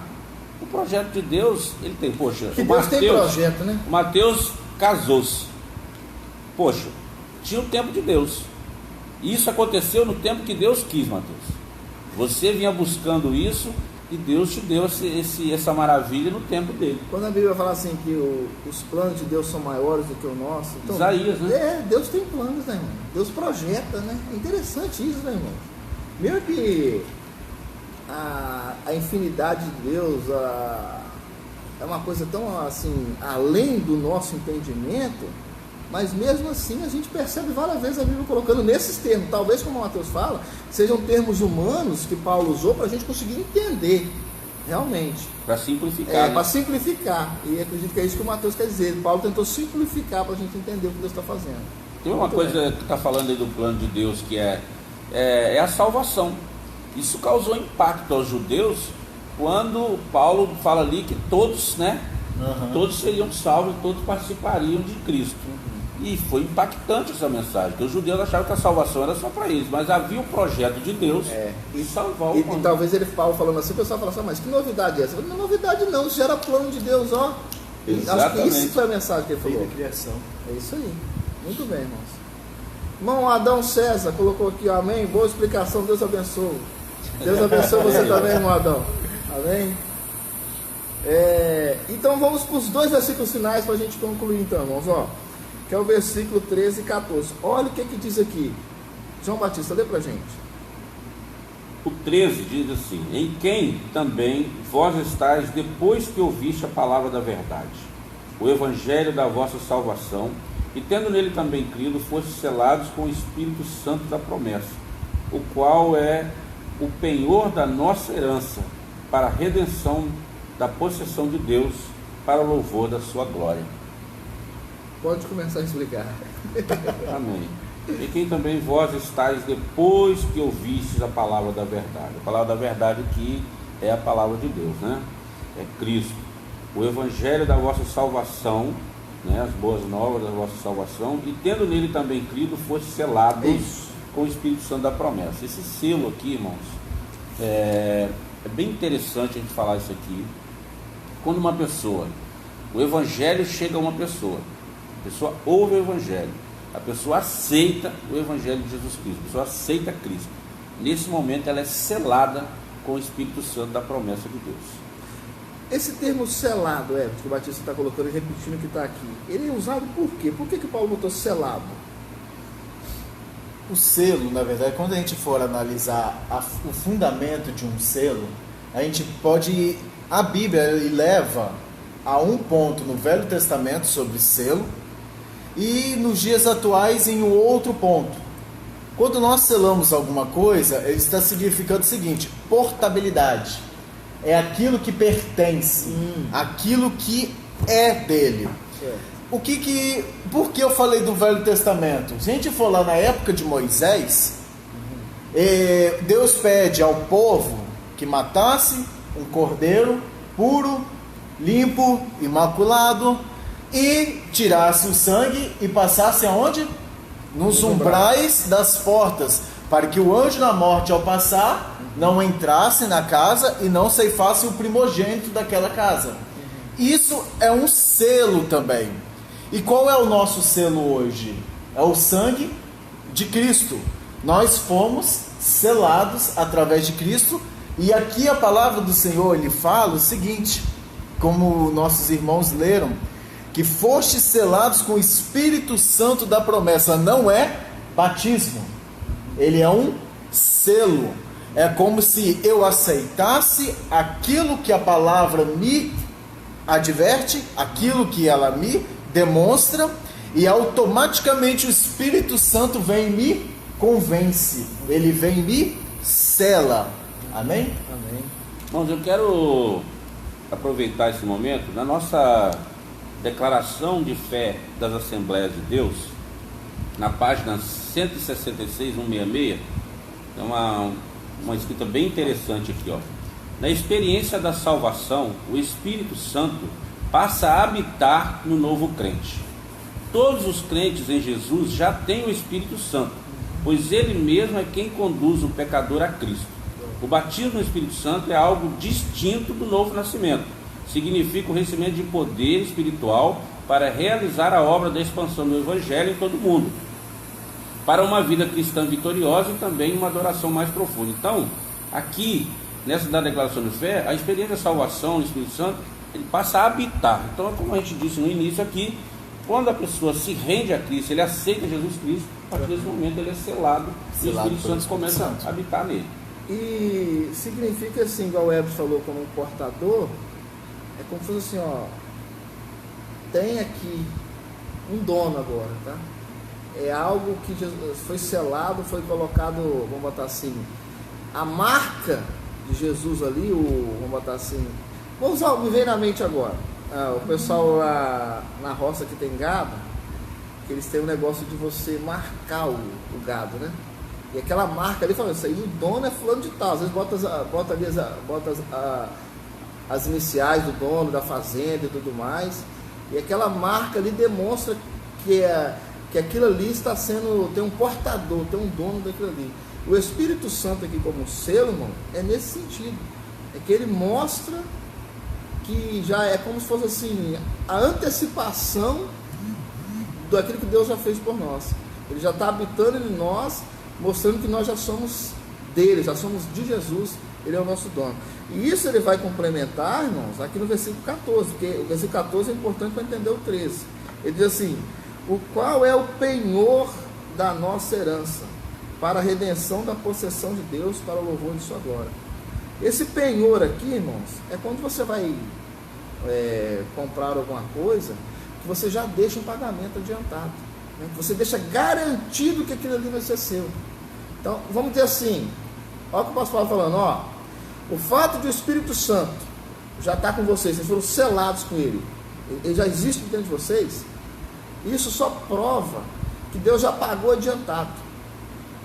o projeto de Deus, Ele tem, poxa, que Deus tem projeto, né? O Mateus casou-se, poxa, tinha o tempo de Deus, e isso aconteceu no tempo que Deus quis, Mateus. Você vinha buscando isso, e Deus te deu essa maravilha no tempo dele. Quando a Bíblia fala assim que os planos de Deus são maiores do que o nosso, então, Isaías, né? Deus tem planos, né, irmão? Deus projeta, né? É interessante isso, né, irmão? Mesmo que a infinidade de Deus é uma coisa tão assim, além do nosso entendimento, mas mesmo assim a gente percebe várias vezes a Bíblia colocando nesses termos. Talvez, como o Mateus fala, sejam termos humanos que Paulo usou para a gente conseguir entender realmente. Para simplificar. Para simplificar. E acredito que é isso que o Mateus quer dizer. Paulo tentou simplificar para a gente entender o que Deus está fazendo. Tem uma coisa que está falando aí do plano de Deus, que é a salvação. Isso causou impacto aos judeus quando Paulo fala ali que todos, né? Todos seriam salvos, todos participariam de Cristo. E foi impactante essa mensagem, porque os judeus achavam que a salvação era só para eles, mas havia um projeto de Deus de salvar o mundo. E talvez Paulo falando assim, o pessoal fala assim: mas que novidade é essa? Não é novidade não, isso já era plano de Deus, ó. Exatamente. Acho que isso foi a mensagem que ele falou. Criação. É isso aí. Muito bem, irmãos. Irmão Adão César colocou aqui, amém. Boa explicação, Deus abençoe. Deus abençoe você também, irmão Adão. Amém? Então vamos para os 2 versículos finais para a gente concluir, então, irmãos, ó. Que é o versículo 13 e 14. Olha o que diz aqui. João Batista, lê para a gente. O 13 diz assim: em quem também vós estáis depois que ouviste a palavra da verdade, o evangelho da vossa salvação, e tendo nele também crido, fostes selados com o Espírito Santo da promessa, o qual é o penhor da nossa herança, para a redenção da possessão de Deus, para o louvor da sua glória. Pode começar a explicar. Amém. E quem também vós estáis depois que ouvistes a palavra da verdade. A palavra da verdade aqui é a palavra de Deus, né? É Cristo. O evangelho da vossa salvação, né? As boas novas da vossa salvação, e tendo nele também crido, foste selados com o Espírito Santo da promessa. Esse selo aqui, irmãos, é bem interessante a gente falar isso aqui. Quando uma pessoa, o Evangelho chega a uma pessoa, a pessoa ouve o Evangelho, a pessoa aceita o Evangelho de Jesus Cristo, a pessoa aceita Cristo. Nesse momento ela é selada com o Espírito Santo da promessa de Deus. Esse termo selado, que o Batista está colocando e repetindo que está aqui, ele é usado por quê? Por que Paulo botou selado? O selo, na verdade, quando a gente for analisar o fundamento de um selo, a gente pode... A Bíblia leva a um ponto no Velho Testamento sobre selo e nos dias atuais em um outro ponto. Quando nós selamos alguma coisa, ele está significando o seguinte: portabilidade. É aquilo que pertence, aquilo que é dele. Por que eu falei do Velho Testamento? Se a gente for lá na época de Moisés, Deus pede ao povo que matasse um cordeiro puro, limpo, imaculado, e tirasse o sangue e passasse aonde? Nos umbrais das portas, para que o anjo da morte, ao passar, não entrasse na casa e não ceifasse o primogênito daquela casa. Isso é um selo também. E qual é o nosso selo hoje? É o sangue de Cristo. Nós fomos selados através de Cristo. E aqui a palavra do Senhor, ele fala o seguinte, como nossos irmãos leram, que fostes selados com o Espírito Santo da promessa. Não é batismo, ele é um selo. É como se eu aceitasse aquilo que a palavra me adverte, aquilo que ela me demonstra, e automaticamente o Espírito Santo vem e me convence, ele vem e me sela. Amém? Amém. Irmãos, eu quero aproveitar esse momento. Na nossa declaração de fé das Assembleias de Deus, na página 166, 166, é uma escrita bem interessante aqui, ó. Na experiência da salvação, o Espírito Santo passa a habitar no novo crente. Todos os crentes em Jesus já têm o Espírito Santo, pois ele mesmo é quem conduz o pecador a Cristo. O batismo no Espírito Santo é algo distinto do novo nascimento. Significa o recebimento de poder espiritual para realizar a obra da expansão do Evangelho em todo o mundo, para uma vida cristã vitoriosa e também uma adoração mais profunda. Então, aqui, nessa da declaração de fé, a experiência da salvação do Espírito Santo, ele passa a habitar. Então, como a gente disse no início aqui, quando a pessoa se rende a Cristo, ele aceita Jesus Cristo, a partir desse momento ele é selado e o Espírito Santo começa a habitar nele. E significa assim, igual o Ebs falou, como um portador, é como se fosse assim, ó, tem aqui um dono agora, tá? É algo que foi selado, foi colocado, vamos botar assim, a marca de Jesus ali, vamos botar assim, vamos usar, me veio na mente agora, o pessoal lá na roça que tem gado, que eles têm um negócio de você marcar o gado, né? E aquela marca ali, falando, isso aí, o dono é fulano de tal. Às vezes bota ali as iniciais do dono, da fazenda e tudo mais. E aquela marca ali demonstra que aquilo ali está sendo, tem um portador, tem um dono daquilo ali. O Espírito Santo aqui como selo, irmão, é nesse sentido. É que ele mostra que já é como se fosse assim, a antecipação daquilo que Deus já fez por nós. Ele já está habitando em nós, mostrando que nós já somos dele, já somos de Jesus, ele é o nosso dono. E isso ele vai complementar, irmãos, aqui no versículo 14, porque o versículo 14 é importante para entender o 13. Ele diz assim, o qual é o penhor da nossa herança, para a redenção da possessão de Deus, para o louvor de sua glória. Esse penhor aqui, irmãos, é quando você vai comprar alguma coisa, que você já deixa um pagamento adiantado. Você deixa garantido que aquilo ali vai ser seu. Então, vamos dizer assim, olha o que o pastor Paulo falando, ó, o fato de o Espírito Santo já está com vocês, vocês foram selados com ele já existe dentro de vocês, isso só prova que Deus já pagou adiantado.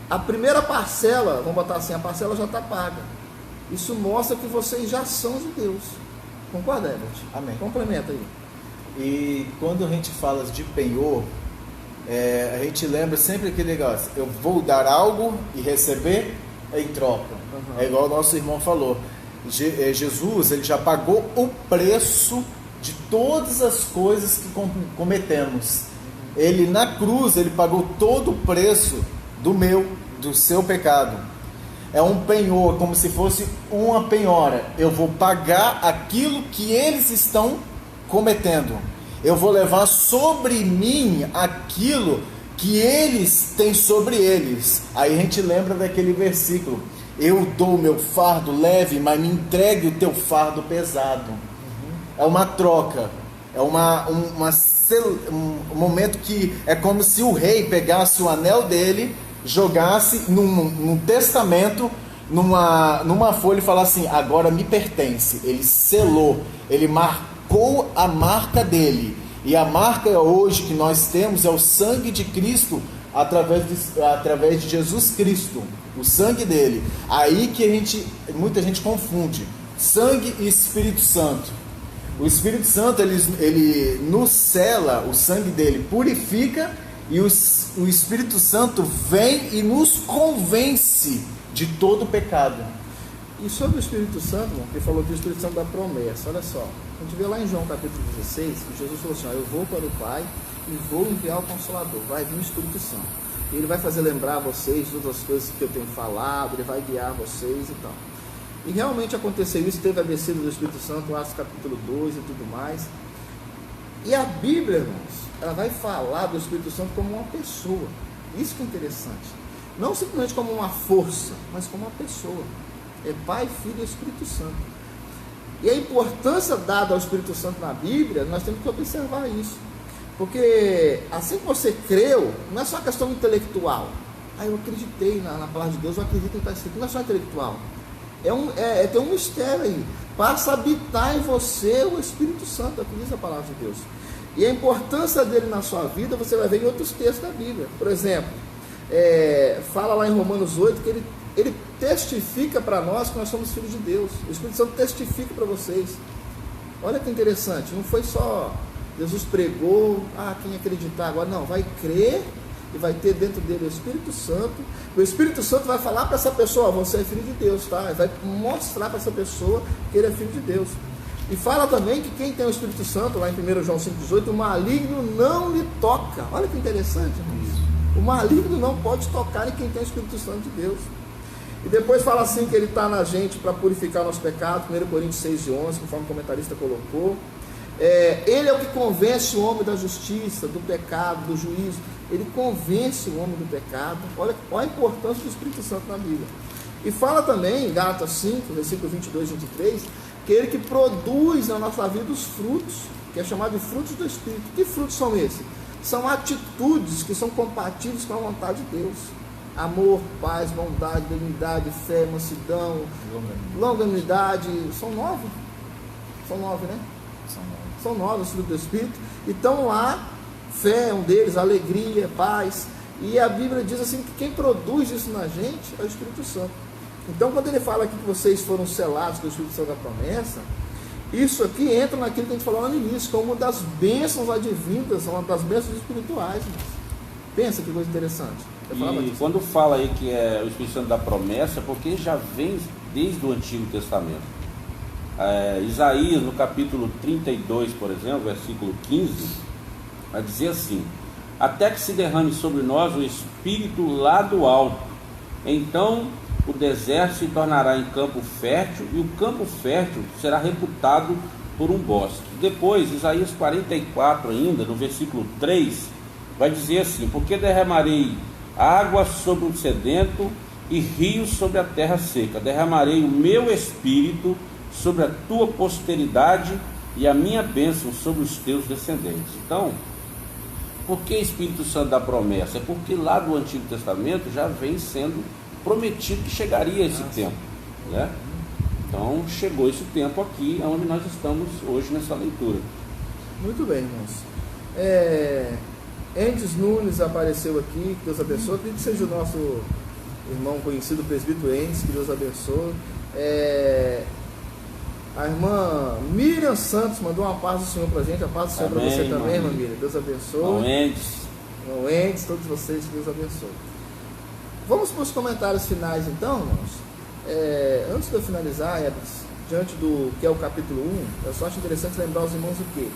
A primeira parcela, vamos botar assim, a parcela já está paga. Isso mostra que vocês já são de Deus. Concorda, Herbert? Amém. Complementa aí. E quando a gente fala de penhor, a gente lembra sempre aquele negócio, eu vou dar algo e receber em troca. É igual o nosso irmão falou. Jesus, ele já pagou o preço de todas as coisas que cometemos. Ele na cruz, ele pagou todo o preço do seu pecado. É um penhor, como se fosse uma penhora. Eu vou pagar aquilo que eles estão cometendo. Eu vou levar sobre mim aquilo que eles têm sobre eles. Aí a gente lembra daquele versículo: eu dou o meu fardo leve, mas me entregue o teu fardo pesado. É uma troca. É um momento que é como se o rei pegasse o anel dele, jogasse num testamento, numa folha, e falasse assim: agora me pertence. Ele selou, ele marcou a marca dele. E a marca hoje que nós temos é o sangue de Cristo, através de Jesus Cristo, o sangue dele. Aí que muita gente confunde sangue e Espírito Santo. O Espírito Santo, ele nos sela, o sangue dele purifica, e o Espírito Santo vem e nos convence de todo pecado. E sobre o Espírito Santo, que falou que o Espírito Santo dá promessa, olha só, a gente vê lá em João capítulo 16, que Jesus falou assim: eu vou para o Pai e vou enviar o Consolador, vai vir o Espírito Santo, e ele vai fazer lembrar vocês de todas as coisas que eu tenho falado, ele vai guiar vocês e tal. E realmente aconteceu isso, teve a descida do Espírito Santo, Atos capítulo 2 e tudo mais. E a Bíblia, irmãos, ela vai falar do Espírito Santo como uma pessoa. Isso que é interessante. Não simplesmente como uma força, mas como uma pessoa. É Pai, Filho e Espírito Santo. E a importância dada ao Espírito Santo na Bíblia, nós temos que observar isso. Porque assim que você creu, não é só questão intelectual. Eu acreditei na palavra de Deus, eu acredito em estar escrito. Não é só intelectual. Tem um mistério aí. Passa a habitar em você o Espírito Santo, é o que diz a palavra de Deus. E a importância dele na sua vida, você vai ver em outros textos da Bíblia. Por exemplo, fala lá em Romanos 8 que ele testifica para nós que nós somos filhos de Deus. O Espírito Santo testifica para vocês. Olha que interessante, não foi só Jesus pregou, quem acreditar agora, não, vai crer e vai ter dentro dele o Espírito Santo. O Espírito Santo vai falar para essa pessoa: você é filho de Deus, tá? Ele vai mostrar para essa pessoa que ele é filho de Deus. E fala também que quem tem o Espírito Santo, lá em 1 João 5,18, o maligno não lhe toca. Olha que interessante, irmãos. O maligno não pode tocar em quem tem o Espírito Santo de Deus. E depois fala assim que ele está na gente para purificar nosso pecado, 1 Coríntios 6,11, conforme o comentarista colocou. Ele é o que convence o homem da justiça, do pecado, do juízo. Ele convence o homem do pecado. Olha a importância do Espírito Santo na Bíblia. E fala também em Gálatas 5, versículo 22 e 23, que ele que produz na nossa vida os frutos, que é chamado de frutos do Espírito. Que frutos são esses? São atitudes que são compatíveis com a vontade de Deus. Amor, paz, bondade, benignidade, fé, mansidão, longanimidade. São 9? São 9, né? São 9 os frutos do Espírito. Então lá, fé é um deles, alegria, paz. E a Bíblia diz assim que quem produz isso na gente é o Espírito Santo. Então quando ele fala aqui que vocês foram selados com o Espírito Santo da promessa, isso aqui entra naquilo que a gente falou lá no início, como uma das bênçãos advindas, uma das bênçãos espirituais. Pensa que coisa interessante. E quando fala aí que é o Espírito Santo da promessa, porque já vem desde o Antigo Testamento. Isaías, no capítulo 32, por exemplo, versículo 15, vai dizer assim: até que se derrame sobre nós o Espírito lá do alto, então o deserto se tornará em campo fértil, e o campo fértil será reputado por um bosque. Depois, Isaías 44 ainda, no versículo 3, vai dizer assim: porque derramarei água sobre o sedento e rios sobre a terra seca, derramarei o meu Espírito sobre a tua posteridade e a minha bênção sobre os teus descendentes. Então, por que Espírito Santo da promessa? É porque lá do Antigo Testamento já vem sendo prometido que chegaria esse tempo, né? Então chegou esse tempo aqui, onde nós estamos hoje nessa leitura. Muito bem, irmãos. Endes Nunes apareceu aqui, que Deus abençoe. Acredito que seja o nosso irmão conhecido, o presbítero Endes, que Deus abençoe. A irmã Miriam Santos mandou uma paz do Senhor pra gente. A paz do Senhor para você também, irmã Miriam. Deus abençoe. Irmão Endes, todos vocês, que Deus abençoe. Vamos para os comentários finais então, irmãos. Antes de eu finalizar, diante do que é o capítulo 1, eu só acho interessante lembrar os irmãos o quê?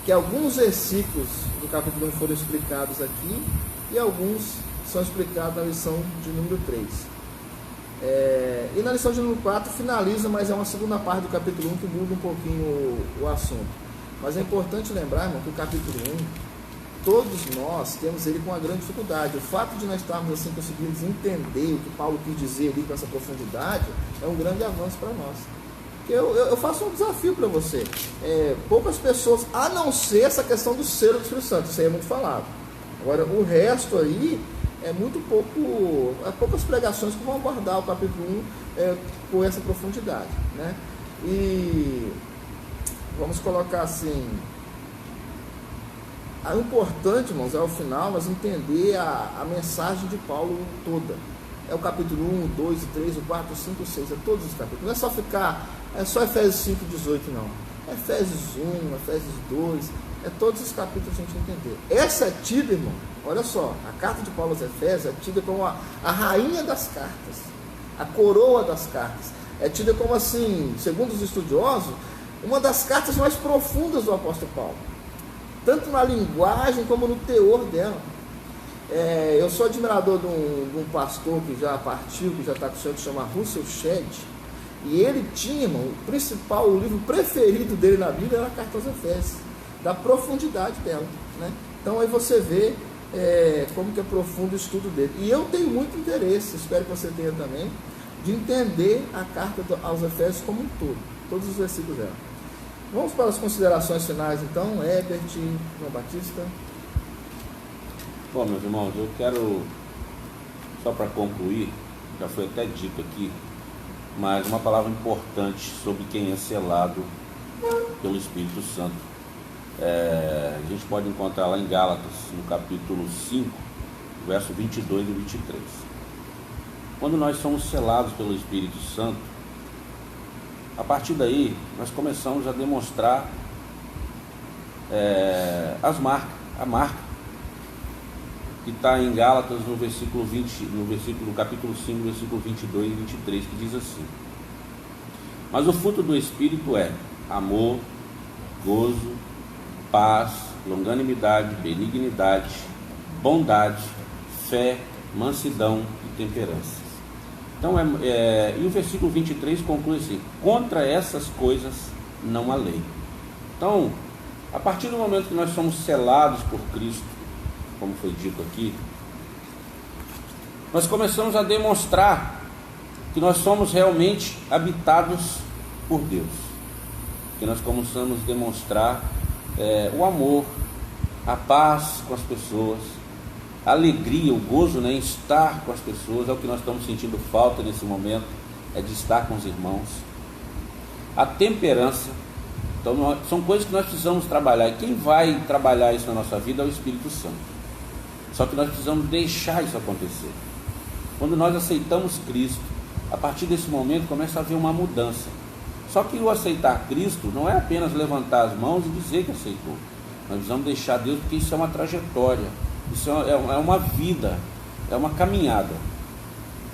Que alguns versículos do capítulo 1 foram explicados aqui e alguns são explicados na lição de número 3. E na lição de número 4 finaliza, mas é uma segunda parte do capítulo 1 que muda um pouquinho o assunto. Mas é importante lembrar, irmão, que o capítulo 1, todos nós temos ele com uma grande dificuldade. O fato de nós estarmos assim conseguindo entender o que Paulo quis dizer ali com essa profundidade é um grande avanço para nós. Eu faço um desafio para você. Poucas pessoas, a não ser essa questão do selo do Espírito Santo, isso aí é muito falado. Agora, o resto aí é muito pouco, poucas pregações que vão abordar o capítulo 1 com essa profundidade, né? E vamos colocar assim, o importante, irmãos, é ao final nós entender a mensagem de Paulo toda. É o capítulo 1, 2, 3, o 4, 5, 6, é todos os capítulos. Não é só ficar, é só Efésios 5, 18, não. É Efésios 1, Efésios 2, é todos os capítulos a gente entender. Essa é tida, irmão, olha só, a carta de Paulo aos Efésios é tida como a rainha das cartas, a coroa das cartas. É tida como assim, segundo os estudiosos, uma das cartas mais profundas do apóstolo Paulo. Tanto na linguagem como no teor dela. Eu sou admirador de um pastor que já partiu, que já está com o Senhor, que chama Russell Shedd, e ele tinha, irmão, o livro preferido dele na Bíblia era a Carta aos Efésios, da profundidade dela, né? Então aí você vê como que é profundo o estudo dele. E eu tenho muito interesse, espero que você tenha também, de entender a Carta aos Efésios como um todo, todos os versículos dela. Vamos para as considerações finais, então. Herbert, João Batista. Bom, meus irmãos, eu quero, só para concluir, já foi até dito aqui, mas uma palavra importante sobre quem é selado pelo Espírito Santo. A gente pode encontrar lá em Gálatas, no capítulo 5, verso 22 e 23. Quando nós somos selados pelo Espírito Santo, a partir daí, nós começamos a demonstrar a marca que está em Gálatas no versículo 20, no capítulo 5, versículo 22 e 23, que diz assim: mas o fruto do Espírito é amor, gozo, paz, longanimidade, benignidade, bondade, fé, mansidão e temperança. Então, e o versículo 23 conclui assim: contra essas coisas não há lei. Então, a partir do momento que nós somos selados por Cristo, como foi dito aqui, nós começamos a demonstrar que nós somos realmente habitados por Deus, que nós começamos a demonstrar o amor, a paz com as pessoas, a alegria, o gozo, né, em estar com as pessoas. É o que nós estamos sentindo falta nesse momento, é de estar com os irmãos. A temperança. Então são coisas que nós precisamos trabalhar, e quem vai trabalhar isso na nossa vida é o Espírito Santo. Só que nós precisamos deixar isso acontecer. Quando nós aceitamos Cristo, a partir desse momento começa a haver uma mudança. Só que o aceitar Cristo não é apenas levantar as mãos e dizer que aceitou. Nós precisamos deixar Deus, porque isso é uma trajetória, isso é uma vida, é uma caminhada.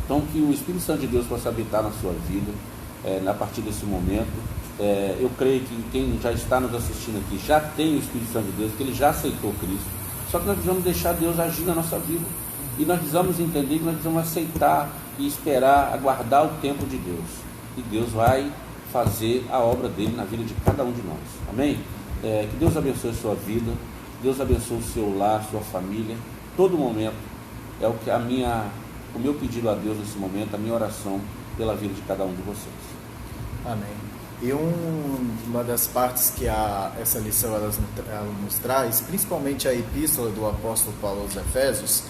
Então que o Espírito Santo de Deus possa habitar na sua vida, a partir desse momento. Eu creio que quem já está nos assistindo aqui já tem o Espírito Santo de Deus, que ele já aceitou Cristo. Só que nós precisamos deixar Deus agir na nossa vida, e nós precisamos entender que nós precisamos aceitar e esperar, aguardar o tempo de Deus, e Deus vai fazer a obra dele na vida de cada um de nós. Amém? Que Deus abençoe a sua vida, Deus abençoe o seu lar, sua família, todo momento. É o meu pedido a Deus nesse momento, a minha oração pela vida de cada um de vocês. Amém. E uma das partes que essa lição ela nos traz, principalmente a epístola do apóstolo Paulo aos Efésios,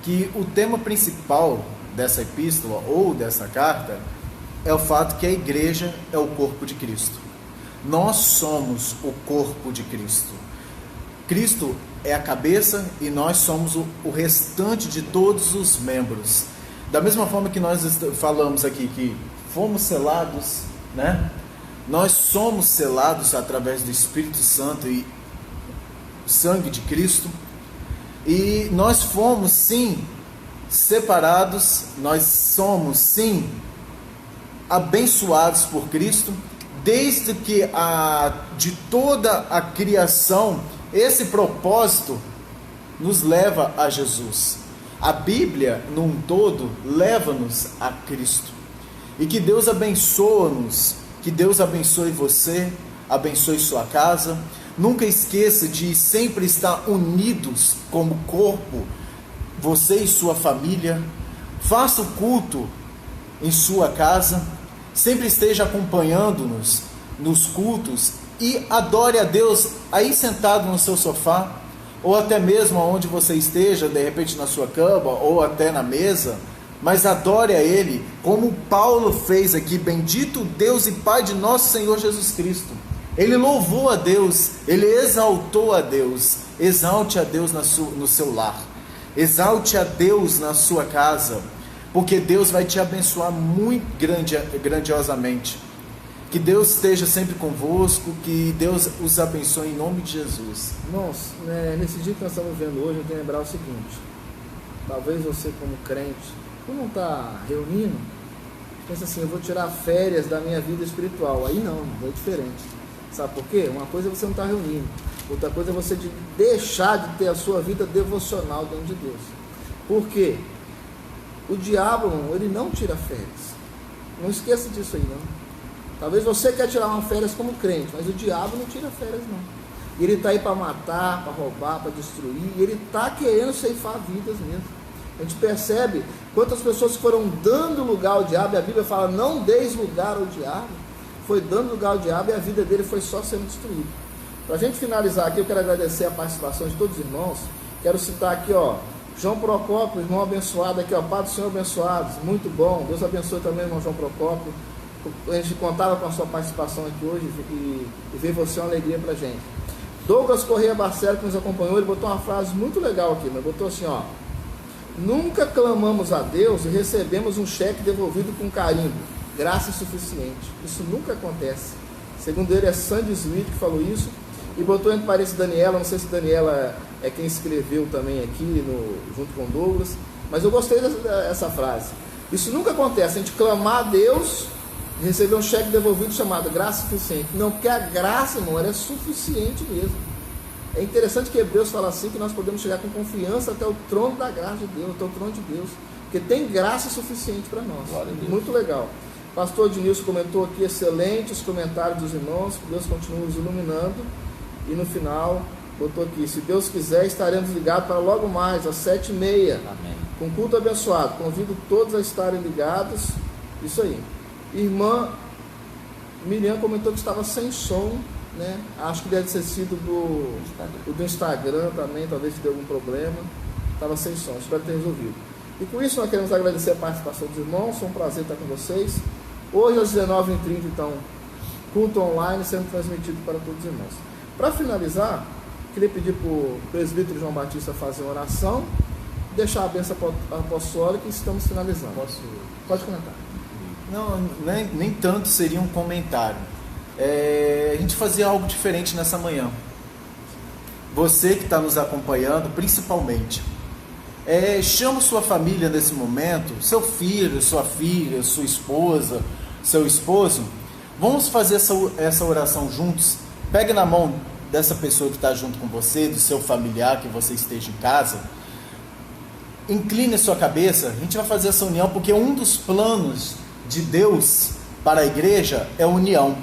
que o tema principal dessa epístola ou dessa carta é o fato que a igreja é o corpo de Cristo. Nós somos o corpo de Cristo. Cristo é a cabeça e nós somos o restante de todos os membros. Da mesma forma que nós falamos aqui que fomos selados, né? Nós somos selados através do Espírito Santo e sangue de Cristo, e nós fomos sim separados, nós somos sim abençoados por Cristo, desde que de toda a criação, esse propósito nos leva a Jesus. A Bíblia, num todo, leva-nos a Cristo. E que Deus abençoe-nos, que Deus abençoe você, abençoe sua casa. Nunca esqueça de sempre estar unidos como corpo, você e sua família. Faça o culto em sua casa, sempre esteja acompanhando-nos nos cultos e adore a Deus aí sentado no seu sofá, ou até mesmo onde você esteja, de repente na sua cama, ou até na mesa, mas adore a Ele, como Paulo fez aqui. Bendito Deus e Pai de nosso Senhor Jesus Cristo. Ele louvou a Deus, ele exaltou a Deus. Exalte a Deus no seu lar, exalte a Deus na sua casa, porque Deus vai te abençoar muito grandiosamente. Que Deus esteja sempre convosco, que Deus os abençoe em nome de Jesus. Irmãos, nesse dia que nós estamos vendo hoje, eu tenho que lembrar o seguinte: talvez você, como crente, por não estar reunindo, pensa assim, eu vou tirar férias da minha vida espiritual. Aí não é diferente. Sabe por quê? Uma coisa é você não estar reunindo, outra coisa é você deixar de ter a sua vida devocional dentro de Deus. Por quê? O diabo, ele não tira férias. Não esqueça disso aí, não. Talvez você quer tirar uma férias como crente, mas o diabo não tira férias, não. Ele está aí para matar, para roubar, para destruir. Ele está querendo ceifar vidas mesmo. A gente percebe quantas pessoas foram dando lugar ao diabo, e a Bíblia fala, não deis lugar ao diabo. Foi dando lugar ao diabo e a vida dele foi só sendo destruída. Para a gente finalizar aqui, eu quero agradecer a participação de todos os irmãos. Quero citar aqui, João Procópio, irmão abençoado aqui, Pai do Senhor abençoados, muito bom. Deus abençoe também, irmão João Procópio. A gente contava com a sua participação aqui hoje e ver você é uma alegria para a gente. Douglas Correia Barcelo, que nos acompanhou, ele botou uma frase muito legal aqui, mas botou assim, nunca clamamos a Deus e recebemos um cheque devolvido com carimbo, graça suficiente. Isso nunca acontece. Segundo ele, é Sandy Sweet que falou isso, e botou entre parênteses Daniela. Não sei se Daniela é quem escreveu também aqui, junto com Douglas, mas eu gostei dessa frase. Isso nunca acontece, a gente clamar a Deus, receber um cheque devolvido chamado graça suficiente. Não, porque a graça, irmão, ela é suficiente mesmo. É interessante que Hebreus fala assim, que nós podemos chegar com confiança até o trono da graça de Deus, até o trono de Deus, porque tem graça suficiente para nós. Muito legal. Pastor Ednilson comentou aqui, excelentes comentários dos irmãos, que Deus continue nos iluminando. E no final, botou aqui, se Deus quiser, estaremos ligados para logo mais, às 7h30. Amém. Com culto abençoado. Convido todos a estarem ligados. Isso aí. Irmã Miriam comentou que estava sem som, né? Acho que deve ter sido do Instagram também, talvez deu algum problema. Estava sem som, espero ter resolvido. E com isso nós queremos agradecer a participação dos irmãos, foi um prazer estar com vocês. Hoje às 19h30, então, culto online sendo transmitido para todos os irmãos. Para finalizar, queria pedir para o presbítero João Batista fazer uma oração, deixar a bênção apostólica e estamos finalizando. Pode comentar. Não, nem tanto seria um comentário. A gente fazia algo diferente nessa manhã. Você que está nos acompanhando, principalmente, chama sua família nesse momento, seu filho, sua filha, sua esposa, seu esposo. Vamos fazer essa oração juntos. Pegue na mão dessa pessoa que está junto com você, do seu familiar que você esteja em casa. Incline a sua cabeça. A gente vai fazer essa união porque um dos planos de Deus para a igreja é a união.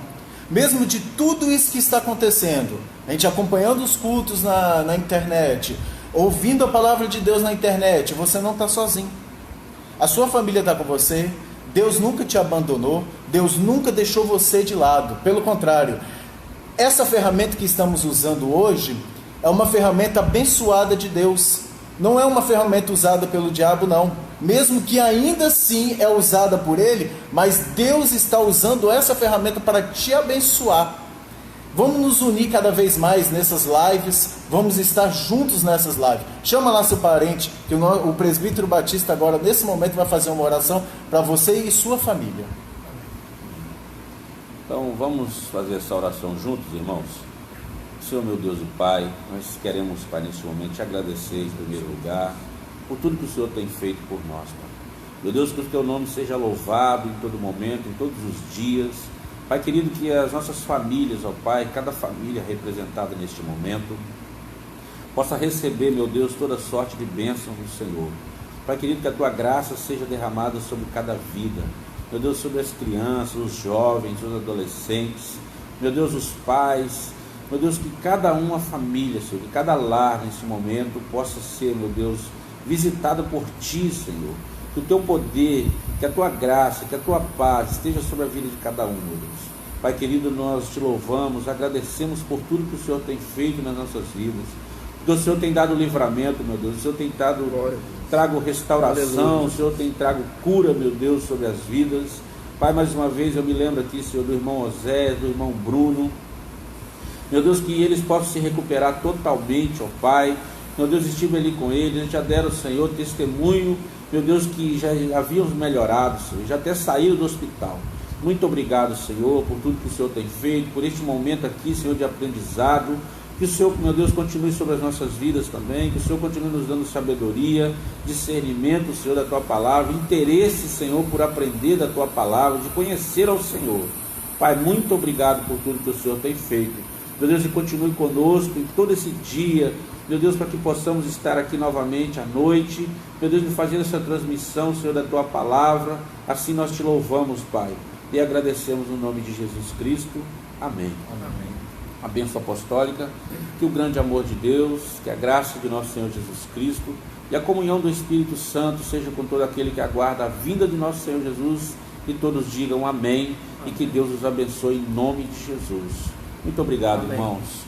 Mesmo de tudo isso que está acontecendo, a gente acompanhando os cultos na internet, ouvindo a palavra de Deus na internet, você não está sozinho. A sua família está com você. Deus nunca te abandonou. Deus nunca deixou você de lado. Pelo contrário, essa ferramenta que estamos usando hoje é uma ferramenta abençoada de Deus. Não é uma ferramenta usada pelo diabo, não. Mesmo que ainda assim é usada por ele, mas Deus está usando essa ferramenta para te abençoar. Vamos nos unir cada vez mais nessas lives, vamos estar juntos nessas lives. Chama lá seu parente, que o presbítero Batista agora, nesse momento, vai fazer uma oração para você e sua família. Então vamos fazer essa oração juntos, irmãos. Senhor meu Deus e Pai, nós queremos, Pai, nesse momento te agradecer em primeiro lugar por tudo que o Senhor tem feito por nós, Pai. Meu Deus, que o Teu nome seja louvado em todo momento, em todos os dias. Pai querido, que as nossas famílias, ó Pai, cada família representada neste momento, possa receber, meu Deus, toda sorte de bênção do Senhor. Pai querido, que a Tua graça seja derramada sobre cada vida. Meu Deus, sobre as crianças, os jovens, os adolescentes. Meu Deus, os pais. Meu Deus, que cada uma família, Senhor, que cada lar nesse momento possa ser, meu Deus, visitado por Ti, Senhor. Que o Teu poder, que a Tua graça, que a Tua paz esteja sobre a vida de cada um, meu Deus. Pai querido, nós Te louvamos, agradecemos por tudo que o Senhor tem feito nas nossas vidas. Porque o Senhor tem dado livramento, meu Deus. O Senhor tem trago restauração. Aleluia. O Senhor tem trago cura, meu Deus, sobre as vidas. Pai, mais uma vez eu me lembro aqui, Senhor, do irmão Osés, do irmão Bruno. Meu Deus, que eles possam se recuperar totalmente, ó Pai. Meu Deus, estive ali com eles, a gente já deram, Senhor, testemunho, meu Deus, que já havíamos melhorado, Senhor, já até saíram do hospital. Muito obrigado, Senhor, por tudo que o Senhor tem feito, por este momento aqui, Senhor, de aprendizado. Que o Senhor, meu Deus, continue sobre as nossas vidas também, que o Senhor continue nos dando sabedoria, discernimento, Senhor, da Tua palavra, interesse, Senhor, por aprender da Tua palavra, de conhecer ao Senhor. Pai, muito obrigado por tudo que o Senhor tem feito. Meu Deus, e continue conosco em todo esse dia, meu Deus, para que possamos estar aqui novamente à noite, meu Deus, fazendo essa transmissão, Senhor, da Tua palavra. Assim nós Te louvamos, Pai, e agradecemos no nome de Jesus Cristo. Amém. Amém. A bênção apostólica, que o grande amor de Deus, que a graça de nosso Senhor Jesus Cristo e a comunhão do Espírito Santo seja com todo aquele que aguarda a vinda de nosso Senhor Jesus, e todos digam amém, e que Deus os abençoe em nome de Jesus. Muito obrigado, amém, irmãos.